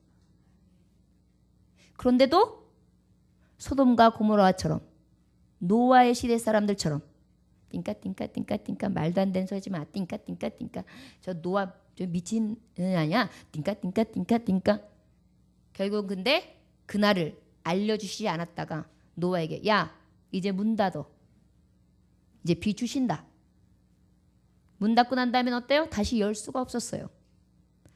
그런데도 소돔과 고모라처럼 노아의 시대 사람들처럼 띵까 말도 안 되는 소리 하지 마. 띵까 저 노아 저 미친 아니야. 띵까 결국 근데 그날을 알려주시지 않았다가 노아에게 야 이제 문 닫어. 이제 비 주신다. 문 닫고 난 다음엔 어때요? 다시 열 수가 없었어요.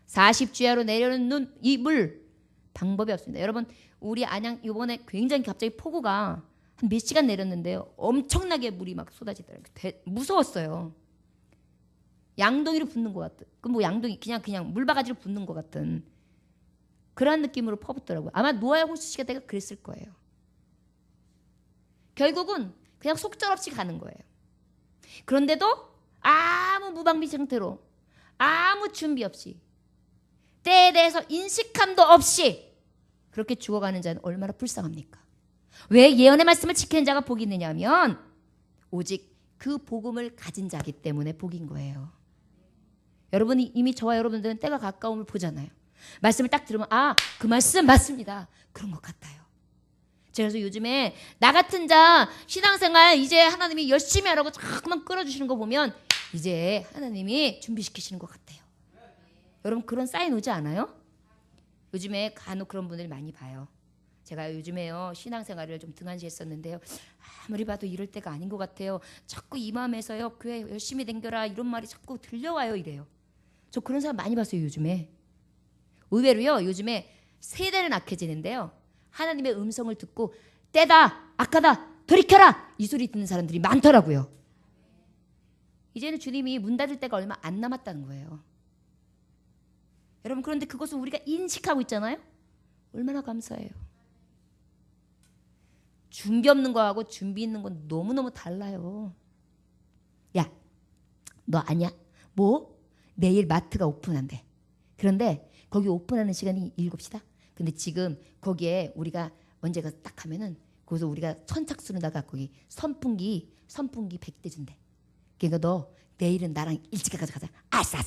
40주야로 내려오는 이 물 방법이 없습니다. 여러분 우리 안양 이번에 굉장히 갑자기 폭우가 한 몇 시간 내렸는데요. 엄청나게 물이 막 쏟아지더라고요. 무서웠어요. 양동이로 붓는 것 같은. 그 뭐 양동이 그냥 물바가지로 붓는 것 같은 그런 느낌으로 퍼붓더라고요. 아마 노아의 호수 시대가 그랬을 거예요. 결국은 그냥 속절없이 가는 거예요. 그런데도 아무 무방비 상태로 아무 준비 없이 때에 대해서 인식함도 없이 그렇게 죽어가는 자는 얼마나 불쌍합니까? 왜 예언의 말씀을 지키는 자가 복이 있느냐면 오직 그 복음을 가진 자기 때문에 복인 거예요. 여러분이 이미 저와 여러분들은 때가 가까움을 보잖아요. 말씀을 딱 들으면 아, 그 말씀 맞습니다. 그런 것 같아요. 그래서 요즘에 나 같은 자 신앙생활 이제 하나님이 열심히 하라고 자꾸만 끌어주시는 거 보면 이제 하나님이 준비시키시는 것 같아요. 여러분 그런 사인 오지 않아요? 요즘에 간혹 그런 분들 많이 봐요. 제가 요즘에요 신앙생활을 좀 등한시했었는데요. 아무리 봐도 이럴 때가 아닌 것 같아요. 자꾸 이 마음에서요 교회 열심히 댕겨라 이런 말이 자꾸 들려와요 이래요. 저 그런 사람 많이 봤어요 요즘에. 의외로요 요즘에 세대는 악해지는데요. 하나님의 음성을 듣고 때다 악하다 돌이켜라 이 소리 듣는 사람들이 많더라고요. 이제는 주님이 문 닫을 때가 얼마 안 남았다는 거예요. 여러분 그런데 그것을 우리가 인식하고 있잖아요. 얼마나 감사해요. 준비 없는 거하고 준비 있는 건 너무너무 달라요. 야, 너 아냐? 뭐? 내일 마트가 오픈한대. 그런데 거기 오픈하는 시간이 7시다. 근데 지금 거기에 우리가 언제가 딱 하면은 거기서 우리가 선착순에다가 거기 선풍기 100대 준대. 그러니까 너 내일은 나랑 일찍 가자. 아싸.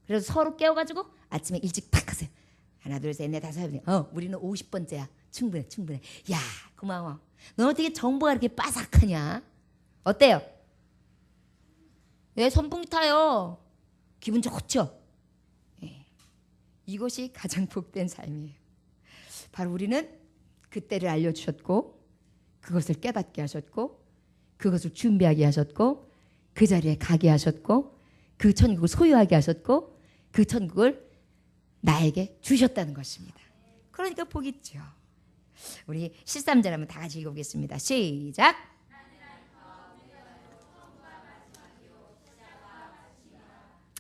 그래서 서로 깨워가지고 아침에 일찍 탁 하세요. 하나 둘 셋 넷 다섯 우리는 50번째야. 충분해. 야 고마워. 너 어떻게 정보가 이렇게 빠삭하냐? 어때요? 왜 선풍기 타요? 기분 좋죠? 예. 이것이 가장 복된 삶이에요. 바로 우리는 그때를 알려주셨고 그것을 깨닫게 하셨고 그것을 준비하게 하셨고 그 자리에 가게 하셨고 그 천국을 소유하게 하셨고 그 천국을 나에게 주셨다는 것입니다. 그러니까 복 있죠. 우리 13절 한번 다 같이 읽어보겠습니다. 시작.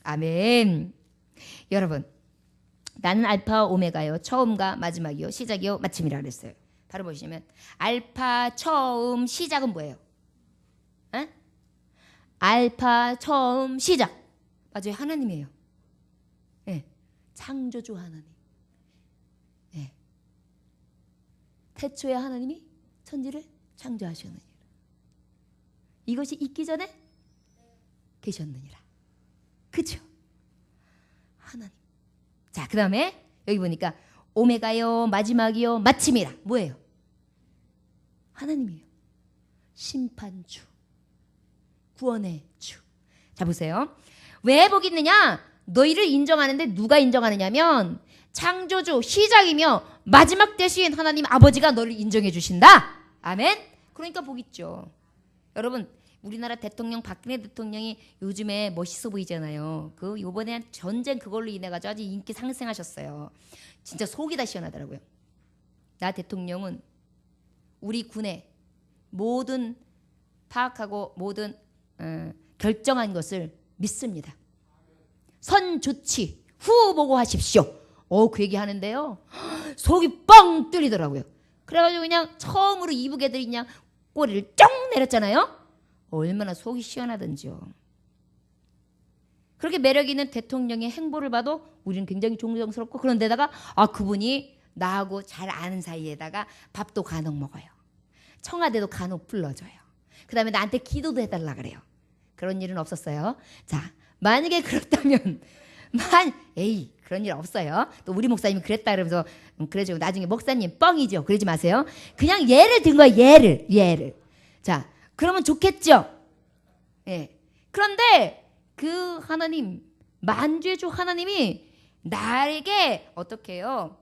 아멘. 여러분 나는 알파 오메가요 처음과 마지막이요 시작이요 마침이라 그랬어요. 바로 보시면 알파 처음 시작은 뭐예요? 에? 알파 처음 시작 맞아요. 하나님이에요. 네. 창조주 하나님. 네. 태초에 하나님이 천지를 창조하셨느니라. 이것이 있기 전에 계셨느니라. 그죠? 하나님. 자, 그 다음에 여기 보니까 오메가요 마지막이요 마침이라. 뭐예요? 하나님이에요. 심판주. 구원의 주. 자, 보세요. 왜 복이 있느냐? 너희를 인정하는데 누가 인정하느냐면 창조주 시작이며 마지막 대신 하나님 아버지가 너를 인정해 주신다. 아멘. 그러니까 복 있죠. 여러분 우리나라 대통령 박근혜 대통령이 요즘에 멋있어 보이잖아요. 그 요번에 전쟁 그걸로 인해 가지고 아주 인기 상승하셨어요. 진짜 속이 다 시원하더라고요. 나 대통령은 우리 군의 모든 파악하고 모든 결정한 것을 믿습니다. 선 조치 후 보고 하십시오. 그 얘기 하는데요. 속이 뻥 뚫리더라고요. 그래가지고 그냥 처음으로 이북 애들이 그냥 꼬리를 쫑 내렸잖아요. 얼마나 속이 시원하던지요. 그렇게 매력 있는 대통령의 행보를 봐도 우리는 굉장히 존경스럽고 그런데다가 그분이 나하고 잘 아는 사이에다가 밥도 간혹 먹어요. 청와대도 간혹 불러줘요. 그 다음에 나한테 기도도 해달라 그래요. 그런 일은 없었어요. 자, 만약에 그렇다면 에이 그런 일 없어요. 또 우리 목사님이 그랬다 그러면서 그래가지고 나중에 목사님 뻥이죠. 그러지 마세요. 그냥 예를 든 거예요. 예를. 자, 그러면 좋겠죠. 예. 그런데 그 하나님, 만주의 주 하나님이 나에게 어떻게 해요?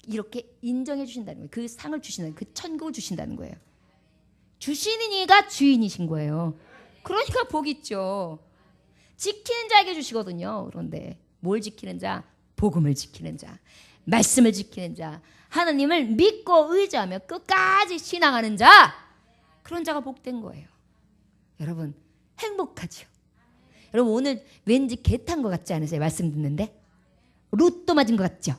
이렇게 인정해 주신다는 거예요. 그 상을 주신다는 거예요. 그 천국을 주신다는 거예요. 주시는 이가 주인이신 거예요. 그러니까 복 있죠. 지키는 자에게 주시거든요. 그런데 뭘 지키는 자? 복음을 지키는 자, 말씀을 지키는 자, 하나님을 믿고 의지하며 끝까지 신앙하는 자, 그런 자가 복된 거예요. 여러분 행복하죠. 여러분 오늘 왠지 개 탄 것 같지 않으세요? 말씀 듣는데 로또 맞은 것 같죠?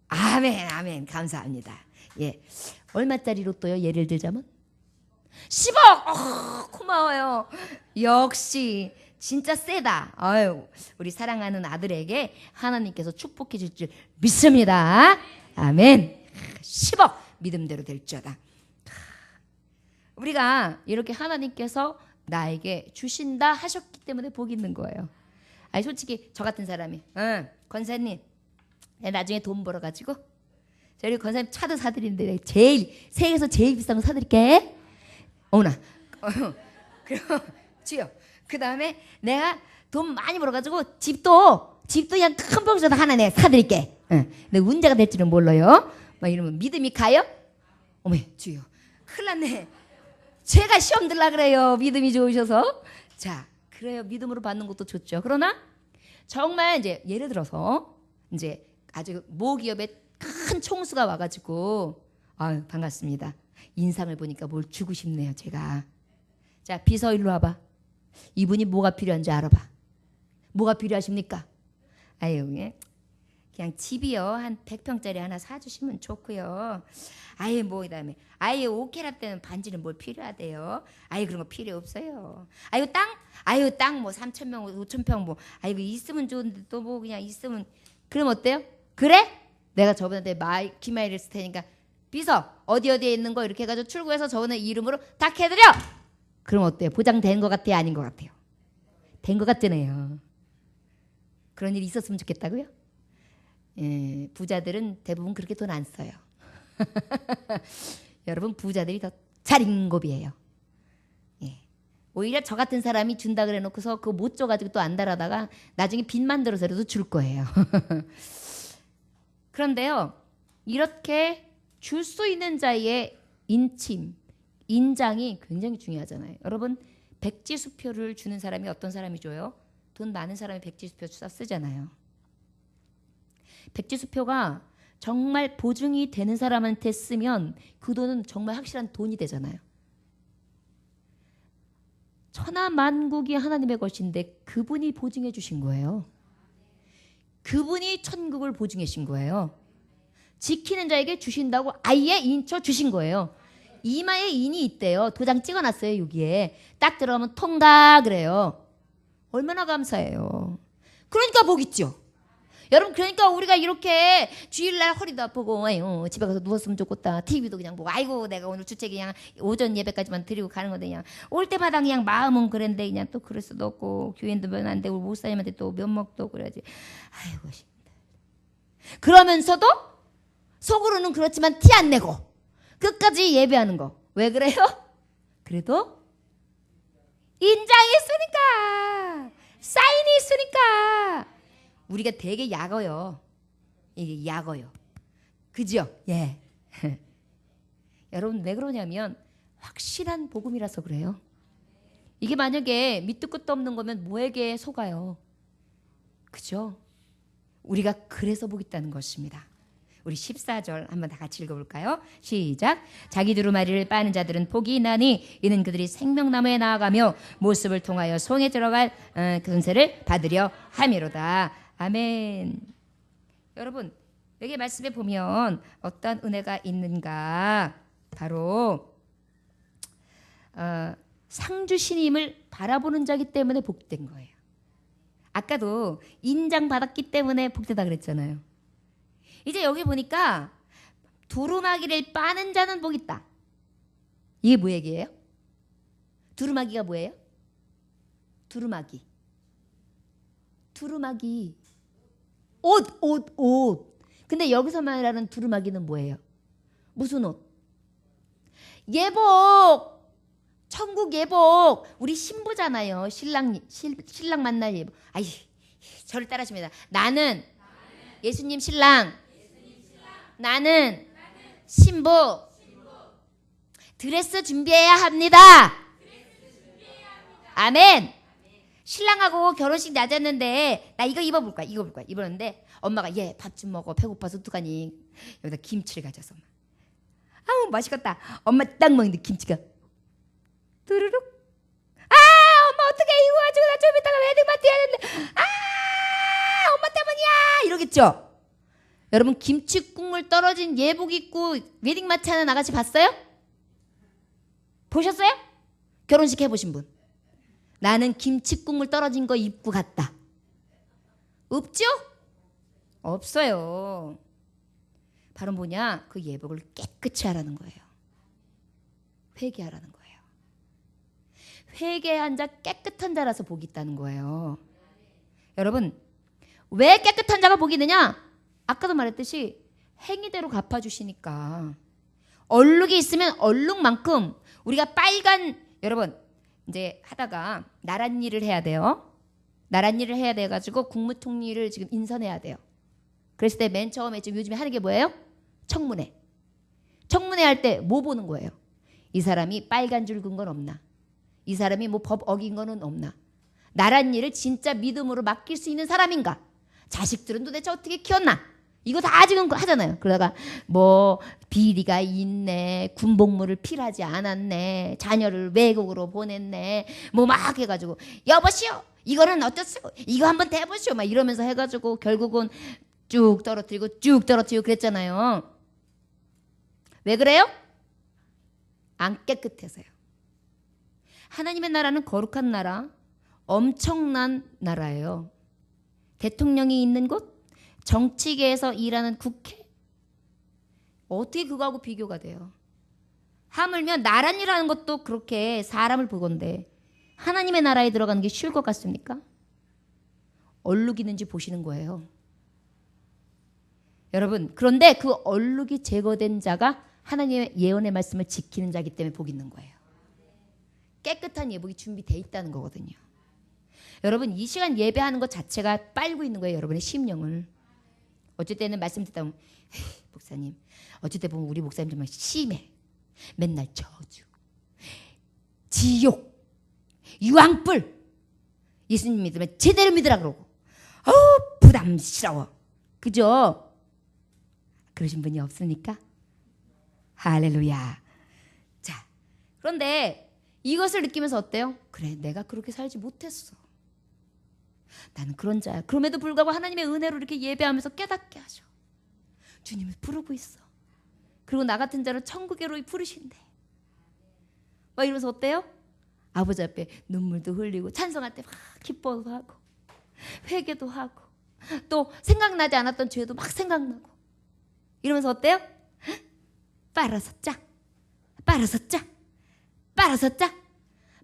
아멘 감사합니다. 예, 얼마짜리 로또요? 예를 들자면 10억. 고마워요. 역시 진짜 세다. 아유, 우리 사랑하는 아들에게 하나님께서 축복해 줄 줄 믿습니다. 아멘. 10억 믿음대로 될지어다. 우리가 이렇게 하나님께서 나에게 주신다 하셨기 때문에 복이 있는 거예요. 아니 솔직히 저 같은 사람이 권사님 나중에 돈 벌어가지고 저희 권사님 차도 사드리는데 세계에서 제일 비싼 거 사드릴게. 어머나. 그리고 주여. 그 다음에 내가 돈 많이 벌어가지고 집도 그냥 큰 봉지도 하나 내가 사드릴게. 근데 문제가 될지는 몰라요. 막 이러면 믿음이 가요? 어머 주여. 큰일 났네. 제가 시험 들라 그래요. 믿음이 좋으셔서. 자, 그래요. 믿음으로 받는 것도 좋죠. 그러나 정말 이제 예를 들어서 이제 아주 모기업에 큰 총수가 와가지고 아유 반갑습니다. 인상을 보니까 뭘 주고 싶네요. 제가. 자, 비서 일로 와봐. 이분이 뭐가 필요한지 알아봐. 뭐가 필요하십니까? 아유, 그냥 집이요. 한 100평짜리 하나 사주시면 좋고요. 아유, 뭐 그다음에 아유, 오케라 때는 반지는 뭘 필요하대요. 아유, 그런 거 필요 없어요. 아유, 땅 뭐 3,000평, 5,000평 뭐 아유, 있으면 좋은데 또 뭐 그냥 있으면 그럼 어때요? 그래? 내가 저분한테 기마일을 쓸 테니까 비서 어디에 있는 거 이렇게 해가지고 출구해서 저분의 이름으로 딱 해드려. 그럼 어때요? 보장된 것 같아요? 아닌 것 같아요? 된 것 같잖아요. 그런 일이 있었으면 좋겠다고요? 예, 부자들은 대부분 그렇게 돈 안 써요. 여러분 부자들이 더 자린고비예요. 예. 오히려 저 같은 사람이 준다 그래 놓고서 그거 못 줘가지고 또 안달하다가 나중에 빚만 들어서라도 줄 거예요. 그런데요, 이렇게 줄 수 있는 자의 인장이 굉장히 중요하잖아요. 여러분 백지수표를 주는 사람이 어떤 사람이 줘요? 돈 많은 사람이 백지수표 쓰잖아요. 백지수표가 정말 보증이 되는 사람한테 쓰면 그 돈은 정말 확실한 돈이 되잖아요. 천하만국이 하나님의 것인데 그분이 보증해 주신 거예요. 그분이 천국을 보증해 주신 거예요. 지키는 자에게 주신다고 아예 인쳐 주신 거예요. 이마에 인이 있대요. 도장 찍어놨어요. 여기에 딱 들어가면 통과 그래요. 얼마나 감사해요. 그러니까 복 있죠. 여러분 그러니까 우리가 이렇게 주일날 허리도 아프고 아유, 집에 가서 누웠으면 좋겠다. TV도 그냥 보고 아이고 내가 오늘 주책 그냥 오전 예배까지만 드리고 가는 건데 그냥 올 때마다 그냥 마음은 그랬는데 그냥 또 그럴 수도 없고 교인도 면 안 되고 목사님한테 또 면목도 그래야지. 아이고 힘들다. 그러면서도 속으로는 그렇지만 티 안 내고 끝까지 예배하는 거. 왜 그래요? 그래도 인장이 있으니까 사인이 있으니까 우리가 되게 약어요. 이게 약어요. 그죠? 예. 여러분 왜 그러냐면 확실한 복음이라서 그래요. 이게 만약에 밑도 끝도 없는 거면 뭐에게 속아요. 그죠? 우리가 그래서 복 있다는 것입니다. 우리 14절 한번 다 같이 읽어볼까요? 시작. 자기 두루마리를 빠는 자들은 복이 나니 이는 그들이 생명나무에 나아가며 모습을 통하여 손에 들어갈 근세를 받으려 함이로다. 아멘. 여러분 여기 말씀에 보면 어떤 은혜가 있는가. 바로 상주신임을 바라보는 자기 때문에 복된 거예요. 아까도 인장받았기 때문에 복되다 그랬잖아요. 이제 여기 보니까 두루마기를 빠는 자는 복 있다. 이게 뭐 얘기예요? 두루마기가 뭐예요? 두루마기 두루마기. 옷. 근데 여기서 말하는 두루마기는 뭐예요? 무슨 옷? 예복. 천국 예복. 우리 신부잖아요. 신랑 만날 예복. 아이, 저를 따라하십니다. 나는 예수님 신랑. 나는 신부. 드레스 준비해야 합니다. 아멘. 신랑하고 결혼식 낮았는데 나 이거 입어볼까 입었는데 엄마가 얘 밥 좀 먹어 배고파서 어떡하니 여기다 김치를 가져서 아우 맛있겠다. 엄마 딱 먹는데 김치가 두루룩. 엄마 어떡해 이거 가지고 나 좀 이따가 웨딩 파티 하는데 엄마 때문이야 이러겠죠. 여러분 김치국물 떨어진 예복 입고 웨딩 파티 하는 아가씨 봤어요? 보셨어요? 결혼식 해보신 분. 나는 김치국물 떨어진 거 입고 갔다. 없죠? 없어요. 바로 뭐냐? 그 예복을 깨끗이 하라는 거예요. 회개하라는 거예요. 회개한 자 깨끗한 자라서 복이 있다는 거예요. 여러분 왜 깨끗한 자가 복이 있느냐? 아까도 말했듯이 행위대로 갚아주시니까. 얼룩이 있으면 얼룩만큼 우리가 빨간 여러분 이제 하다가 나랏 일을 해야 돼요. 나랏 일을 해야 돼가지고 국무총리를 지금 인선해야 돼요. 그랬을 때 맨 처음에 지금 요즘에 하는 게 뭐예요? 청문회. 청문회 할 때 뭐 보는 거예요? 이 사람이 빨간 줄 긋은 건 없나? 이 사람이 뭐 법 어긴 거는 없나? 나랏 일을 진짜 믿음으로 맡길 수 있는 사람인가? 자식들은 도대체 어떻게 키웠나? 이거 다 지금 하잖아요. 그러다가 뭐 비리가 있네, 군복무를 필요하지 않았네, 자녀를 외국으로 보냈네, 뭐 막 해가지고 여보시오 이거는 어떻소? 이거 한번 대보시오 막 이러면서 해가지고 결국은 쭉 떨어뜨리고 그랬잖아요. 왜 그래요? 안 깨끗해서요. 하나님의 나라는 거룩한 나라, 엄청난 나라예요. 대통령이 있는 곳, 정치계에서 일하는 국회, 어떻게 그거하고 비교가 돼요? 하물며 나란이라는 것도 그렇게 사람을 보건데 하나님의 나라에 들어가는 게 쉬울 것 같습니까? 얼룩이 있는지 보시는 거예요. 여러분 그런데 그 얼룩이 제거된 자가 하나님의 예언의 말씀을 지키는 자이기 때문에 복이 있는 거예요. 깨끗한 예복이 준비되어 있다는 거거든요. 여러분 이 시간 예배하는 것 자체가 빨고 있는 거예요. 여러분의 심령을. 어쩔 때는 말씀 듣다 보면 목사님 어쩔 때 보면 우리 목사님 정말 심해. 맨날 저주, 지옥, 유황불. 예수님 믿으면 제대로 믿으라 그러고 부담스러워. 그죠? 그러신 분이 없습니까? 할렐루야. 자, 그런데 이것을 느끼면서 어때요? 그래 내가 그렇게 살지 못했어. 나는 그런 자야. 그럼에도 불구하고 하나님의 은혜로 이렇게 예배하면서 깨닫게 하셔. 주님을 부르고 있어. 그리고 나 같은 자를 천국으로 부르신대. 막 이러면서 어때요? 아버지 앞에 눈물도 흘리고 찬송할 때 막 기뻐도 하고 회개도 하고 또 생각나지 않았던 죄도 막 생각나고 이러면서 어때요? 빨아서 짜.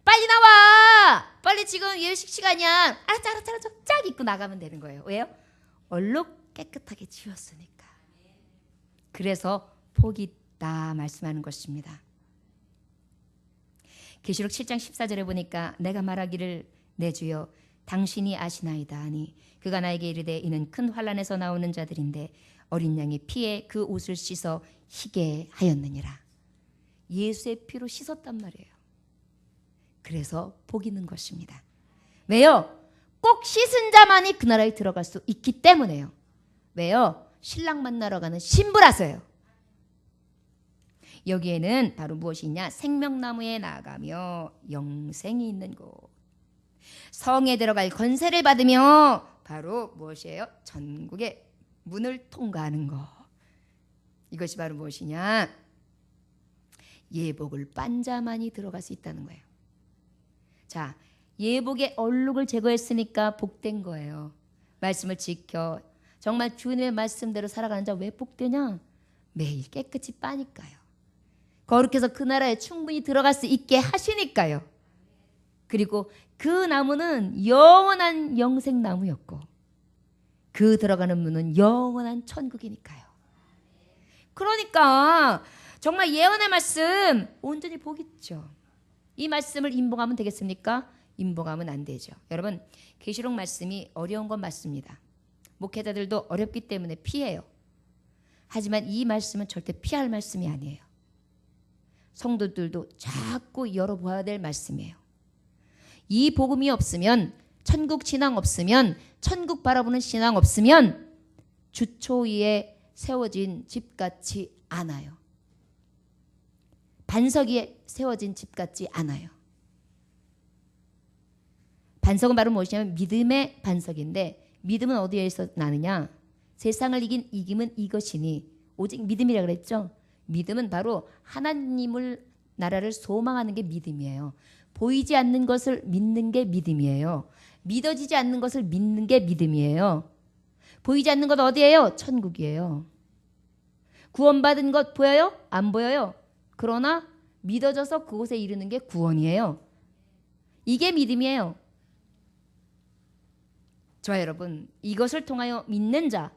빨리 나와. 빨리 지금 예식 시간이야. 알았어. 쫙 입고 나가면 되는 거예요. 왜요? 얼룩 깨끗하게 지웠으니까. 그래서 복이 있다 말씀하는 것입니다. 계시록 7장 14절에 보니까 내가 말하기를 내 주여 당신이 아시나이다 하니 그가 나에게 이르되 이는 큰 환난에서 나오는 자들인데 어린 양의 피에 그 옷을 씻어 희게 하였느니라. 예수의 피로 씻었단 말이에요. 그래서 복 있는 것입니다. 왜요? 꼭 씻은 자만이 그 나라에 들어갈 수 있기 때문에요. 왜요? 신랑 만나러 가는 신부라서요. 여기에는 바로 무엇이냐? 생명나무에 나아가며 영생이 있는 곳. 성에 들어갈 권세를 받으며 바로 무엇이에요? 전국의 문을 통과하는 것. 이것이 바로 무엇이냐? 예복을 빤 자만이 들어갈 수 있다는 거예요. 자, 예복의 얼룩을 제거했으니까 복된 거예요. 말씀을 지켜 정말 주님의 말씀대로 살아가는 자 왜 복되냐? 매일 깨끗이 빠니까요. 거룩해서 그 나라에 충분히 들어갈 수 있게 하시니까요. 그리고 그 나무는 영원한 영생나무였고 그 들어가는 문은 영원한 천국이니까요. 그러니까 정말 예언의 말씀 온전히 복이죠. 이 말씀을 임봉하면 되겠습니까? 임봉하면 안 되죠. 여러분, 계시록 말씀이 어려운 건 맞습니다. 목회자들도 어렵기 때문에 피해요. 하지만 이 말씀은 절대 피할 말씀이 아니에요. 성도들도 자꾸 열어봐야 될 말씀이에요. 이 복음이 없으면, 천국 신앙 없으면, 천국 바라보는 신앙 없으면 주초 위에 세워진 집 같지 않아요. 반석 위에 세워진 집 같지 않아요. 반석은 바로 무엇이냐면 믿음의 반석인데, 믿음은 어디에서 나느냐? 세상을 이긴 이김은 이것이니, 오직 믿음이라 그랬죠. 믿음은 바로 하나님을, 나라를 소망하는 게 믿음이에요. 보이지 않는 것을 믿는 게 믿음이에요. 믿어지지 않는 것을 믿는 게 믿음이에요. 보이지 않는 것 어디예요? 천국이에요. 구원받은 것 보여요? 안 보여요. 그러나 믿어져서 그곳에 이르는 게 구원이에요. 이게 믿음이에요. 저와 여러분, 이것을 통하여 믿는 자,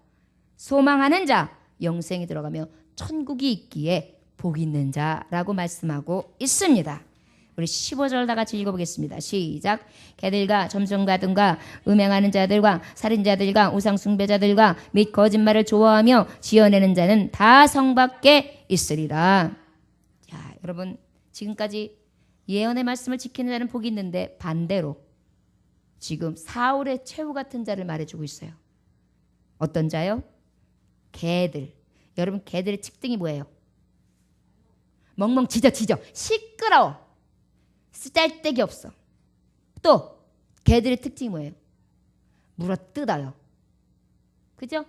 소망하는 자, 영생에 들어가며 천국이 있기에 복 있는 자라고 말씀하고 있습니다. 우리 15절 다 같이 읽어보겠습니다. 시작. 개들과 점성가든가 음행하는 자들과 살인자들과 우상숭배자들과 및 거짓말을 좋아하며 지어내는 자는 다 성 밖에 있으리라. 자, 여러분, 지금까지 예언의 말씀을 지키는 자는 복이 있는데 반대로 지금 사울의 최후 같은 자를 말해주고 있어요. 어떤 자요? 개들. 여러분, 개들의 특징이 뭐예요? 멍멍 짖어 시끄러워. 쓰잘데기 없어. 또 개들의 특징이 뭐예요? 물어뜯어요. 그죠?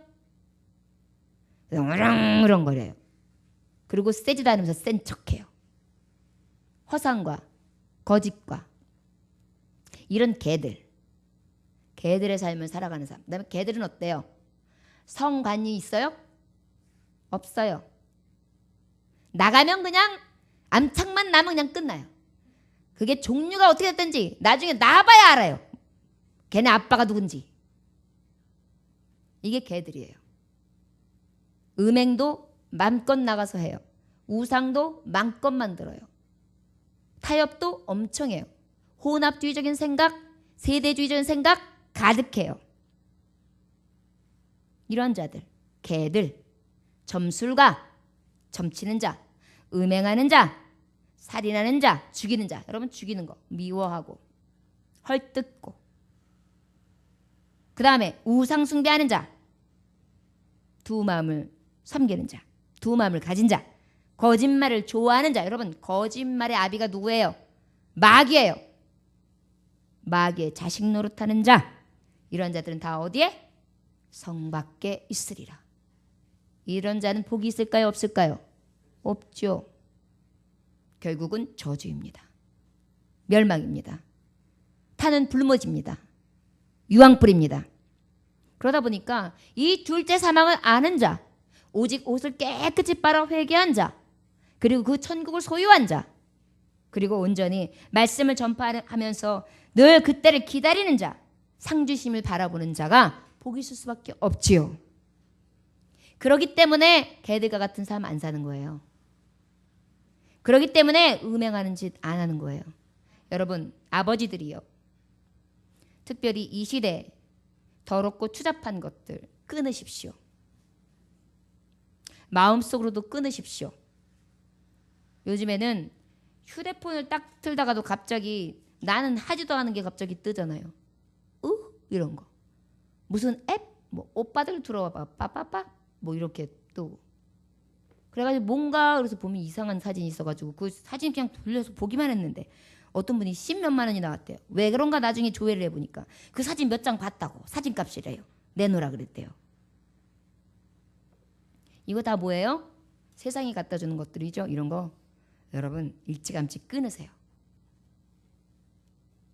으렁으렁거려요. 그리고 세지도 않으면서 센 척해요. 허상과 거짓과 이런 개들의 삶을 살아가는 사람. 그다음에 개들은 어때요? 성관이 있어요? 없어요. 나가면 그냥 암착만 나면 그냥 끝나요. 그게 종류가 어떻게 됐든지 나중에 나와봐야 알아요. 걔네 아빠가 누군지. 이게 개들이에요. 음행도 맘껏 나가서 해요. 우상도 맘껏 만들어요. 타협도 엄청 해요. 혼합주의적인 생각, 세대주의적인 생각 가득해요. 이런 자들, 개들, 점술가, 점치는 자, 음행하는 자, 살인하는 자, 죽이는 자. 여러분, 죽이는 거 미워하고 헐뜯고, 그 다음에 우상 숭배하는 자, 두 마음을 섬기는 자, 두 마음을 가진 자, 거짓말을 좋아하는 자. 여러분, 거짓말의 아비가 누구예요? 마귀예요. 마귀의 자식 노릇하는 자. 이런 자들은 다 어디에? 성 밖에 있으리라. 이런 자는 복이 있을까요? 없을까요? 없죠. 결국은 저주입니다. 멸망입니다. 타는 불모지입니다. 유황불입니다. 그러다 보니까 이 둘째 사망을 아는 자, 오직 옷을 깨끗이 빨아 회개한 자, 그리고 그 천국을 소유한 자, 그리고 온전히 말씀을 전파하면서 늘 그때를 기다리는 자, 상주심을 바라보는 자가 복이 있을 수밖에 없지요. 그렇기 때문에 개들과 같은 삶 안 사는 거예요. 그렇기 때문에 음행하는 짓 안 하는 거예요. 여러분, 아버지들이요, 특별히 이 시대에 더럽고 추잡한 것들 끊으십시오. 마음속으로도 끊으십시오. 요즘에는 휴대폰을 딱 틀다가도 갑자기 나는 하지도 않은 게 갑자기 뜨잖아요. 이런 거. 무슨 앱? 뭐 오빠들 들어와봐. 빠빠빠? 뭐 이렇게 또. 그래가지고 뭔가 그래서 보면 이상한 사진이 있어가지고 그 사진 그냥 돌려서 보기만 했는데 어떤 분이 10몇만 원이 나왔대요. 왜 그런가 나중에 조회를 해보니까 그 사진 몇 장 봤다고 사진값이래요. 내놓으라 그랬대요. 이거 다 뭐예요? 세상이 갖다 주는 것들이죠. 이런 거 여러분 일찌감치 끊으세요.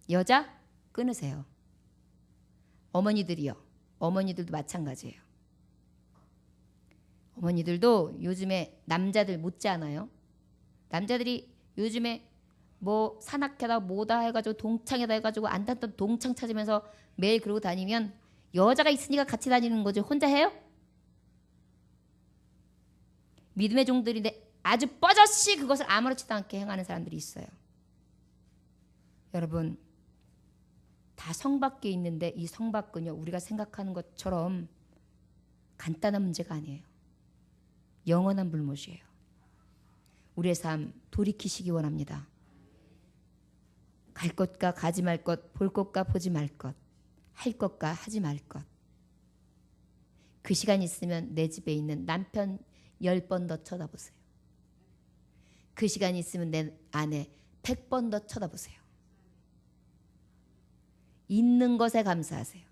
여자 끊으세요. 어머니들이요. 어머니들도 마찬가지예요. 어머니들도 요즘에 남자들 못지 않아요. 남자들이 요즘에 뭐 산악회다 뭐다 해가지고 동창회다 해가지고 안 탔던 동창 찾으면서 매일 그러고 다니면 여자가 있으니까 같이 다니는 거지 혼자 해요? 믿음의 종들인데 아주 뻐젓이 그것을 아무렇지도 않게 행하는 사람들이 있어요. 여러분, 다 성 밖에 있는데 이 성 밖은요, 우리가 생각하는 것처럼 간단한 문제가 아니에요. 영원한 불못이에요. 우리의 삶 돌이키시기 원합니다. 갈 것과 가지 말 것, 볼 것과 보지 말 것, 할 것과 하지 말 것. 그 시간 있으면 내 집에 있는 남편 10번 더 쳐다보세요. 그 시간 있으면 내 아내 100번 더 쳐다보세요. 있는 것에 감사하세요.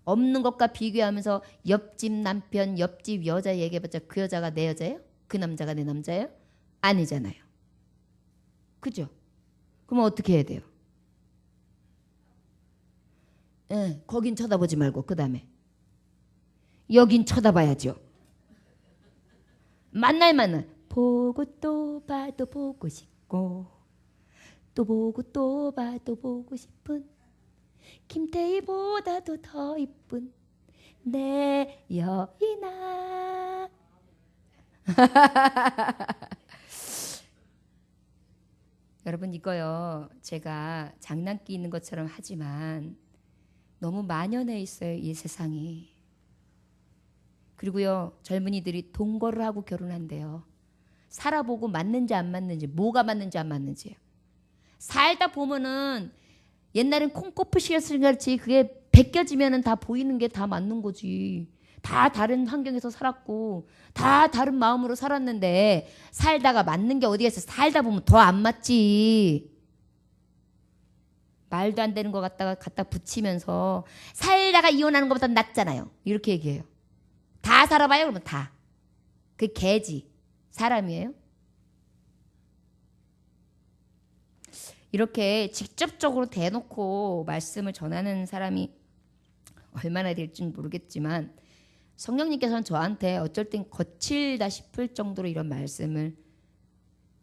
없는 것과 비교하면서 옆집 남편, 옆집 여자 얘기해봤자 그 여자가 내 여자예요? 그 남자가 내 남자예요? 아니잖아요. 그죠? 그러면 어떻게 해야 돼요? 거긴 쳐다보지 말고 그 다음에 여긴 쳐다봐야죠. 만날 보고 또 봐도 보고 싶고 또 보고 또 봐도 보고 싶은 김태희보다도 더 이쁜 내 여인아. 여러분, 이거요, 제가 장난기 있는 것처럼 하지만 너무 만연해 있어요, 이 세상이. 그리고요, 젊은이들이 동거를 하고 결혼한대요. 살아보고 맞는지 안 맞는지, 뭐가 맞는지 안 맞는지. 살다 보면은 옛날엔 콩코프 시였으니 그렇지 그게 벗겨지면은 다 보이는 게 다 맞는 거지. 다 다른 환경에서 살았고 다 다른 마음으로 살았는데 살다가 맞는 게 어디가 있어. 살다 보면 더 안 맞지. 말도 안 되는 거 갖다 붙이면서 살다가 이혼하는 것보다 낫잖아요. 이렇게 얘기해요. 다 살아봐요. 그러면 다. 그게 개지. 사람이에요? 이렇게 직접적으로 대놓고 말씀을 전하는 사람이 얼마나 될지는 모르겠지만 성령님께서는 저한테 어쩔 땐 거칠다 싶을 정도로 이런 말씀을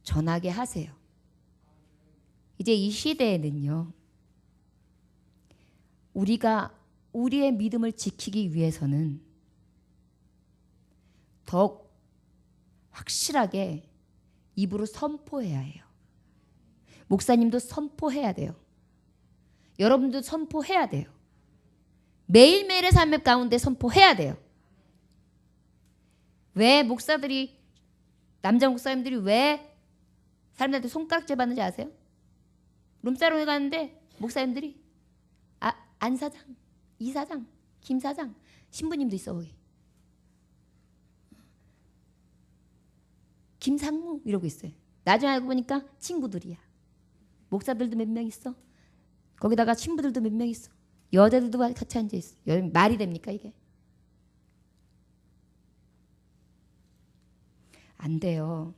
전하게 하세요. 이제 이 시대에는요, 우리가 우리의 믿음을 지키기 위해서는 더욱 확실하게 입으로 선포해야 해요. 목사님도 선포해야 돼요. 여러분도 선포해야 돼요. 매일매일의 삶의 가운데 선포해야 돼요. 왜 목사들이, 남자 목사님들이 왜 사람들한테 손가락질 받는지 아세요? 룸사롱에 가는데 목사님들이 안 사장, 이 사장, 김 사장, 신부님도 있어 거기. 김상무 이러고 있어요. 나중에 알고 보니까 친구들이야. 목사들도 몇 명 있어. 거기다가 신부들도 몇 명 있어. 여자들도 같이 앉아 있어. 말이 됩니까 이게? 안 돼요.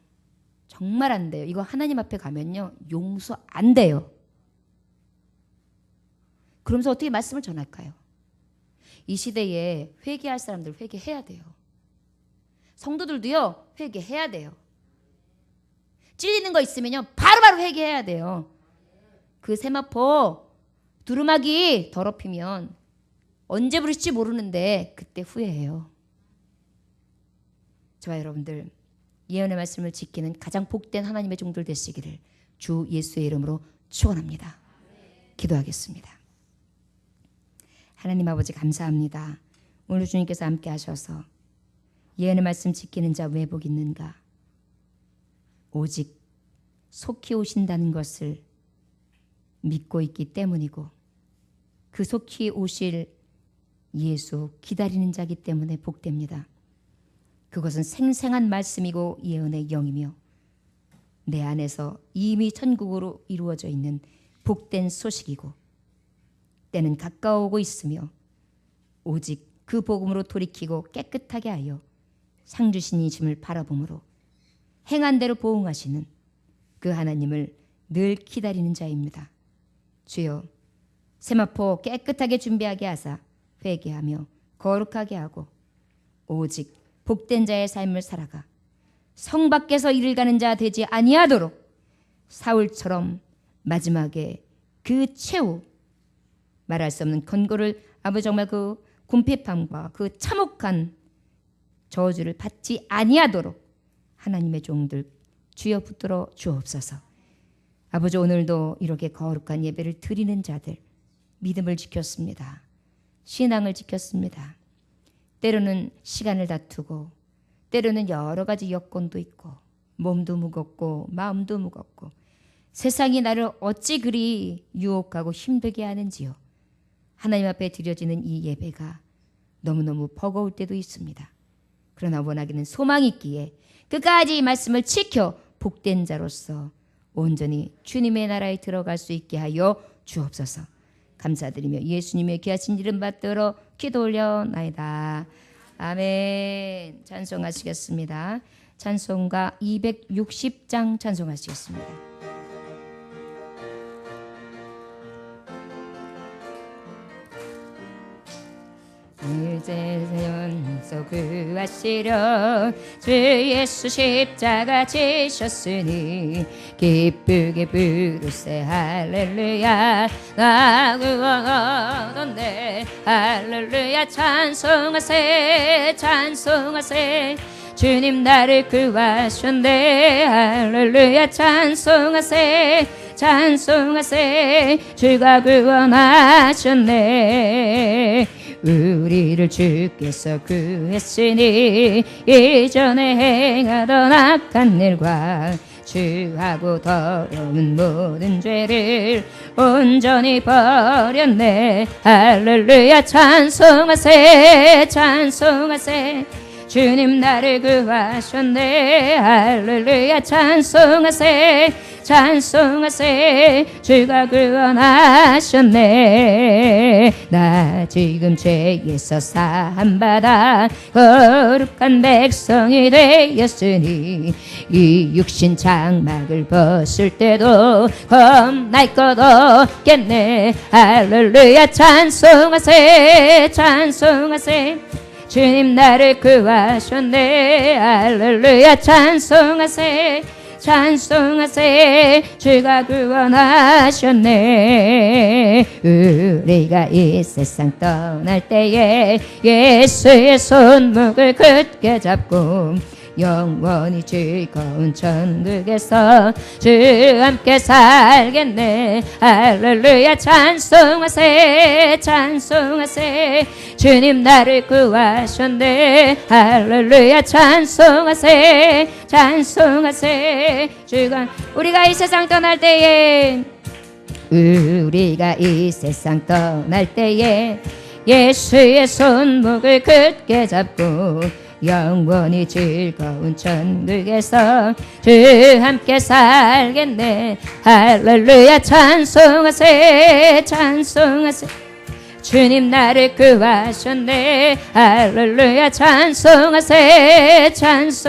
정말 안 돼요. 이거 하나님 앞에 가면요, 용서 안 돼요. 그러면서 어떻게 말씀을 전할까요? 이 시대에 회개할 사람들 회개해야 돼요. 성도들도요, 회개해야 돼요. 찔리는 거 있으면요, 바로바로 회개해야 돼요. 그 세마포 두루마기 더럽히면 언제 부를지 모르는데 그때 후회해요. 저와 여러분들, 예언의 말씀을 지키는 가장 복된 하나님의 종들 되시기를 주 예수의 이름으로 축원합니다. 기도하겠습니다. 하나님 아버지 감사합니다. 오늘 주님께서 함께 하셔서 예언의 말씀 지키는 자 왜 복 있는가? 오직 속히 오신다는 것을 믿고 있기 때문이고 그 속히 오실 예수 기다리는 자기 때문에 복됩니다. 그것은 생생한 말씀이고 예언의 영이며 내 안에서 이미 천국으로 이루어져 있는 복된 소식이고 때는 가까워오고 있으며 오직 그 복음으로 돌이키고 깨끗하게 하여 상 주신 이심을 바라봄으로 행한 대로 보응하시는 그 하나님을 늘 기다리는 자입니다. 주여, 세마포 깨끗하게 준비하게 하사 회개하며 거룩하게 하고 오직 복된 자의 삶을 살아가 성 밖에서 일을 가는 자 되지 아니하도록 사울처럼 마지막에 그 최후 말할 수 없는 권고를 아버지 정말 그 궁핍함과 그 참혹한 저주를 받지 아니하도록 하나님의 종들 주여 붙들어 주옵소서. 아버지 오늘도 이렇게 거룩한 예배를 드리는 자들 믿음을 지켰습니다. 신앙을 지켰습니다. 때로는 시간을 다투고 때로는 여러 가지 여건도 있고 몸도 무겁고 마음도 무겁고 세상이 나를 어찌 그리 유혹하고 힘들게 하는지요. 하나님 앞에 드려지는 이 예배가 너무너무 버거울 때도 있습니다. 그러나 원하기는 소망이 있기에 끝까지 이 말씀을 지켜 복된 자로서 온전히 주님의 나라에 들어갈 수 있게 하여 주옵소서. 감사드리며 예수님의 귀하신 이름 받들어 기도 올려나이다. 아멘. 찬송하시겠습니다. 찬송가 260장 찬송하시겠습니다. 이제 연속 구하시려 주 예수 십자가 지셨으니 기쁘게 부르세 할렐루야. 나 구원 얻었네 할렐루야. 찬송하세 찬송하세 주님 나를 구하셨네 할렐루야. 찬송하세 찬송하세 주가 구원하셨네. 우리를 주께서 구했으니 이전에 행하던 악한 일과 주하고 더러운 모든 죄를 온전히 버렸네 할렐루야. 찬송하세 찬송하세 주님 나를 구하셨네 할렐루야. 찬송하세 찬송하세 주가 구원하셨네. 나 지금 죄에서 사함받아 거룩한 백성이 되었으니 이 육신 장막을 벗을 때도 겁날 것 없겠네 할렐루야. 찬송하세 찬송하세 주님 나를 구하셨네 할렐루야. 찬송하세 찬송하세 주가 구원하셨네. 우리가 이 세상 떠날 때에 예수의 손목을 굳게 잡고 영원히 즐거운 천국에서 주 함께 살겠네 할렐루야. 찬송하세 찬송하세 주님 나를 구하셨네 할렐루야. 찬송하세 찬송하세 주가 우리가 이 세상 떠날 때에 우리가 이 세상 떠날 때에 예수의 손목을 굳게 잡고 영원히 즐거운 천국에서 주 함께 살겠네 할렐루야. 찬송하세 찬송하세 주님 나를 구하셨네 할렐루야. 찬송하세 찬송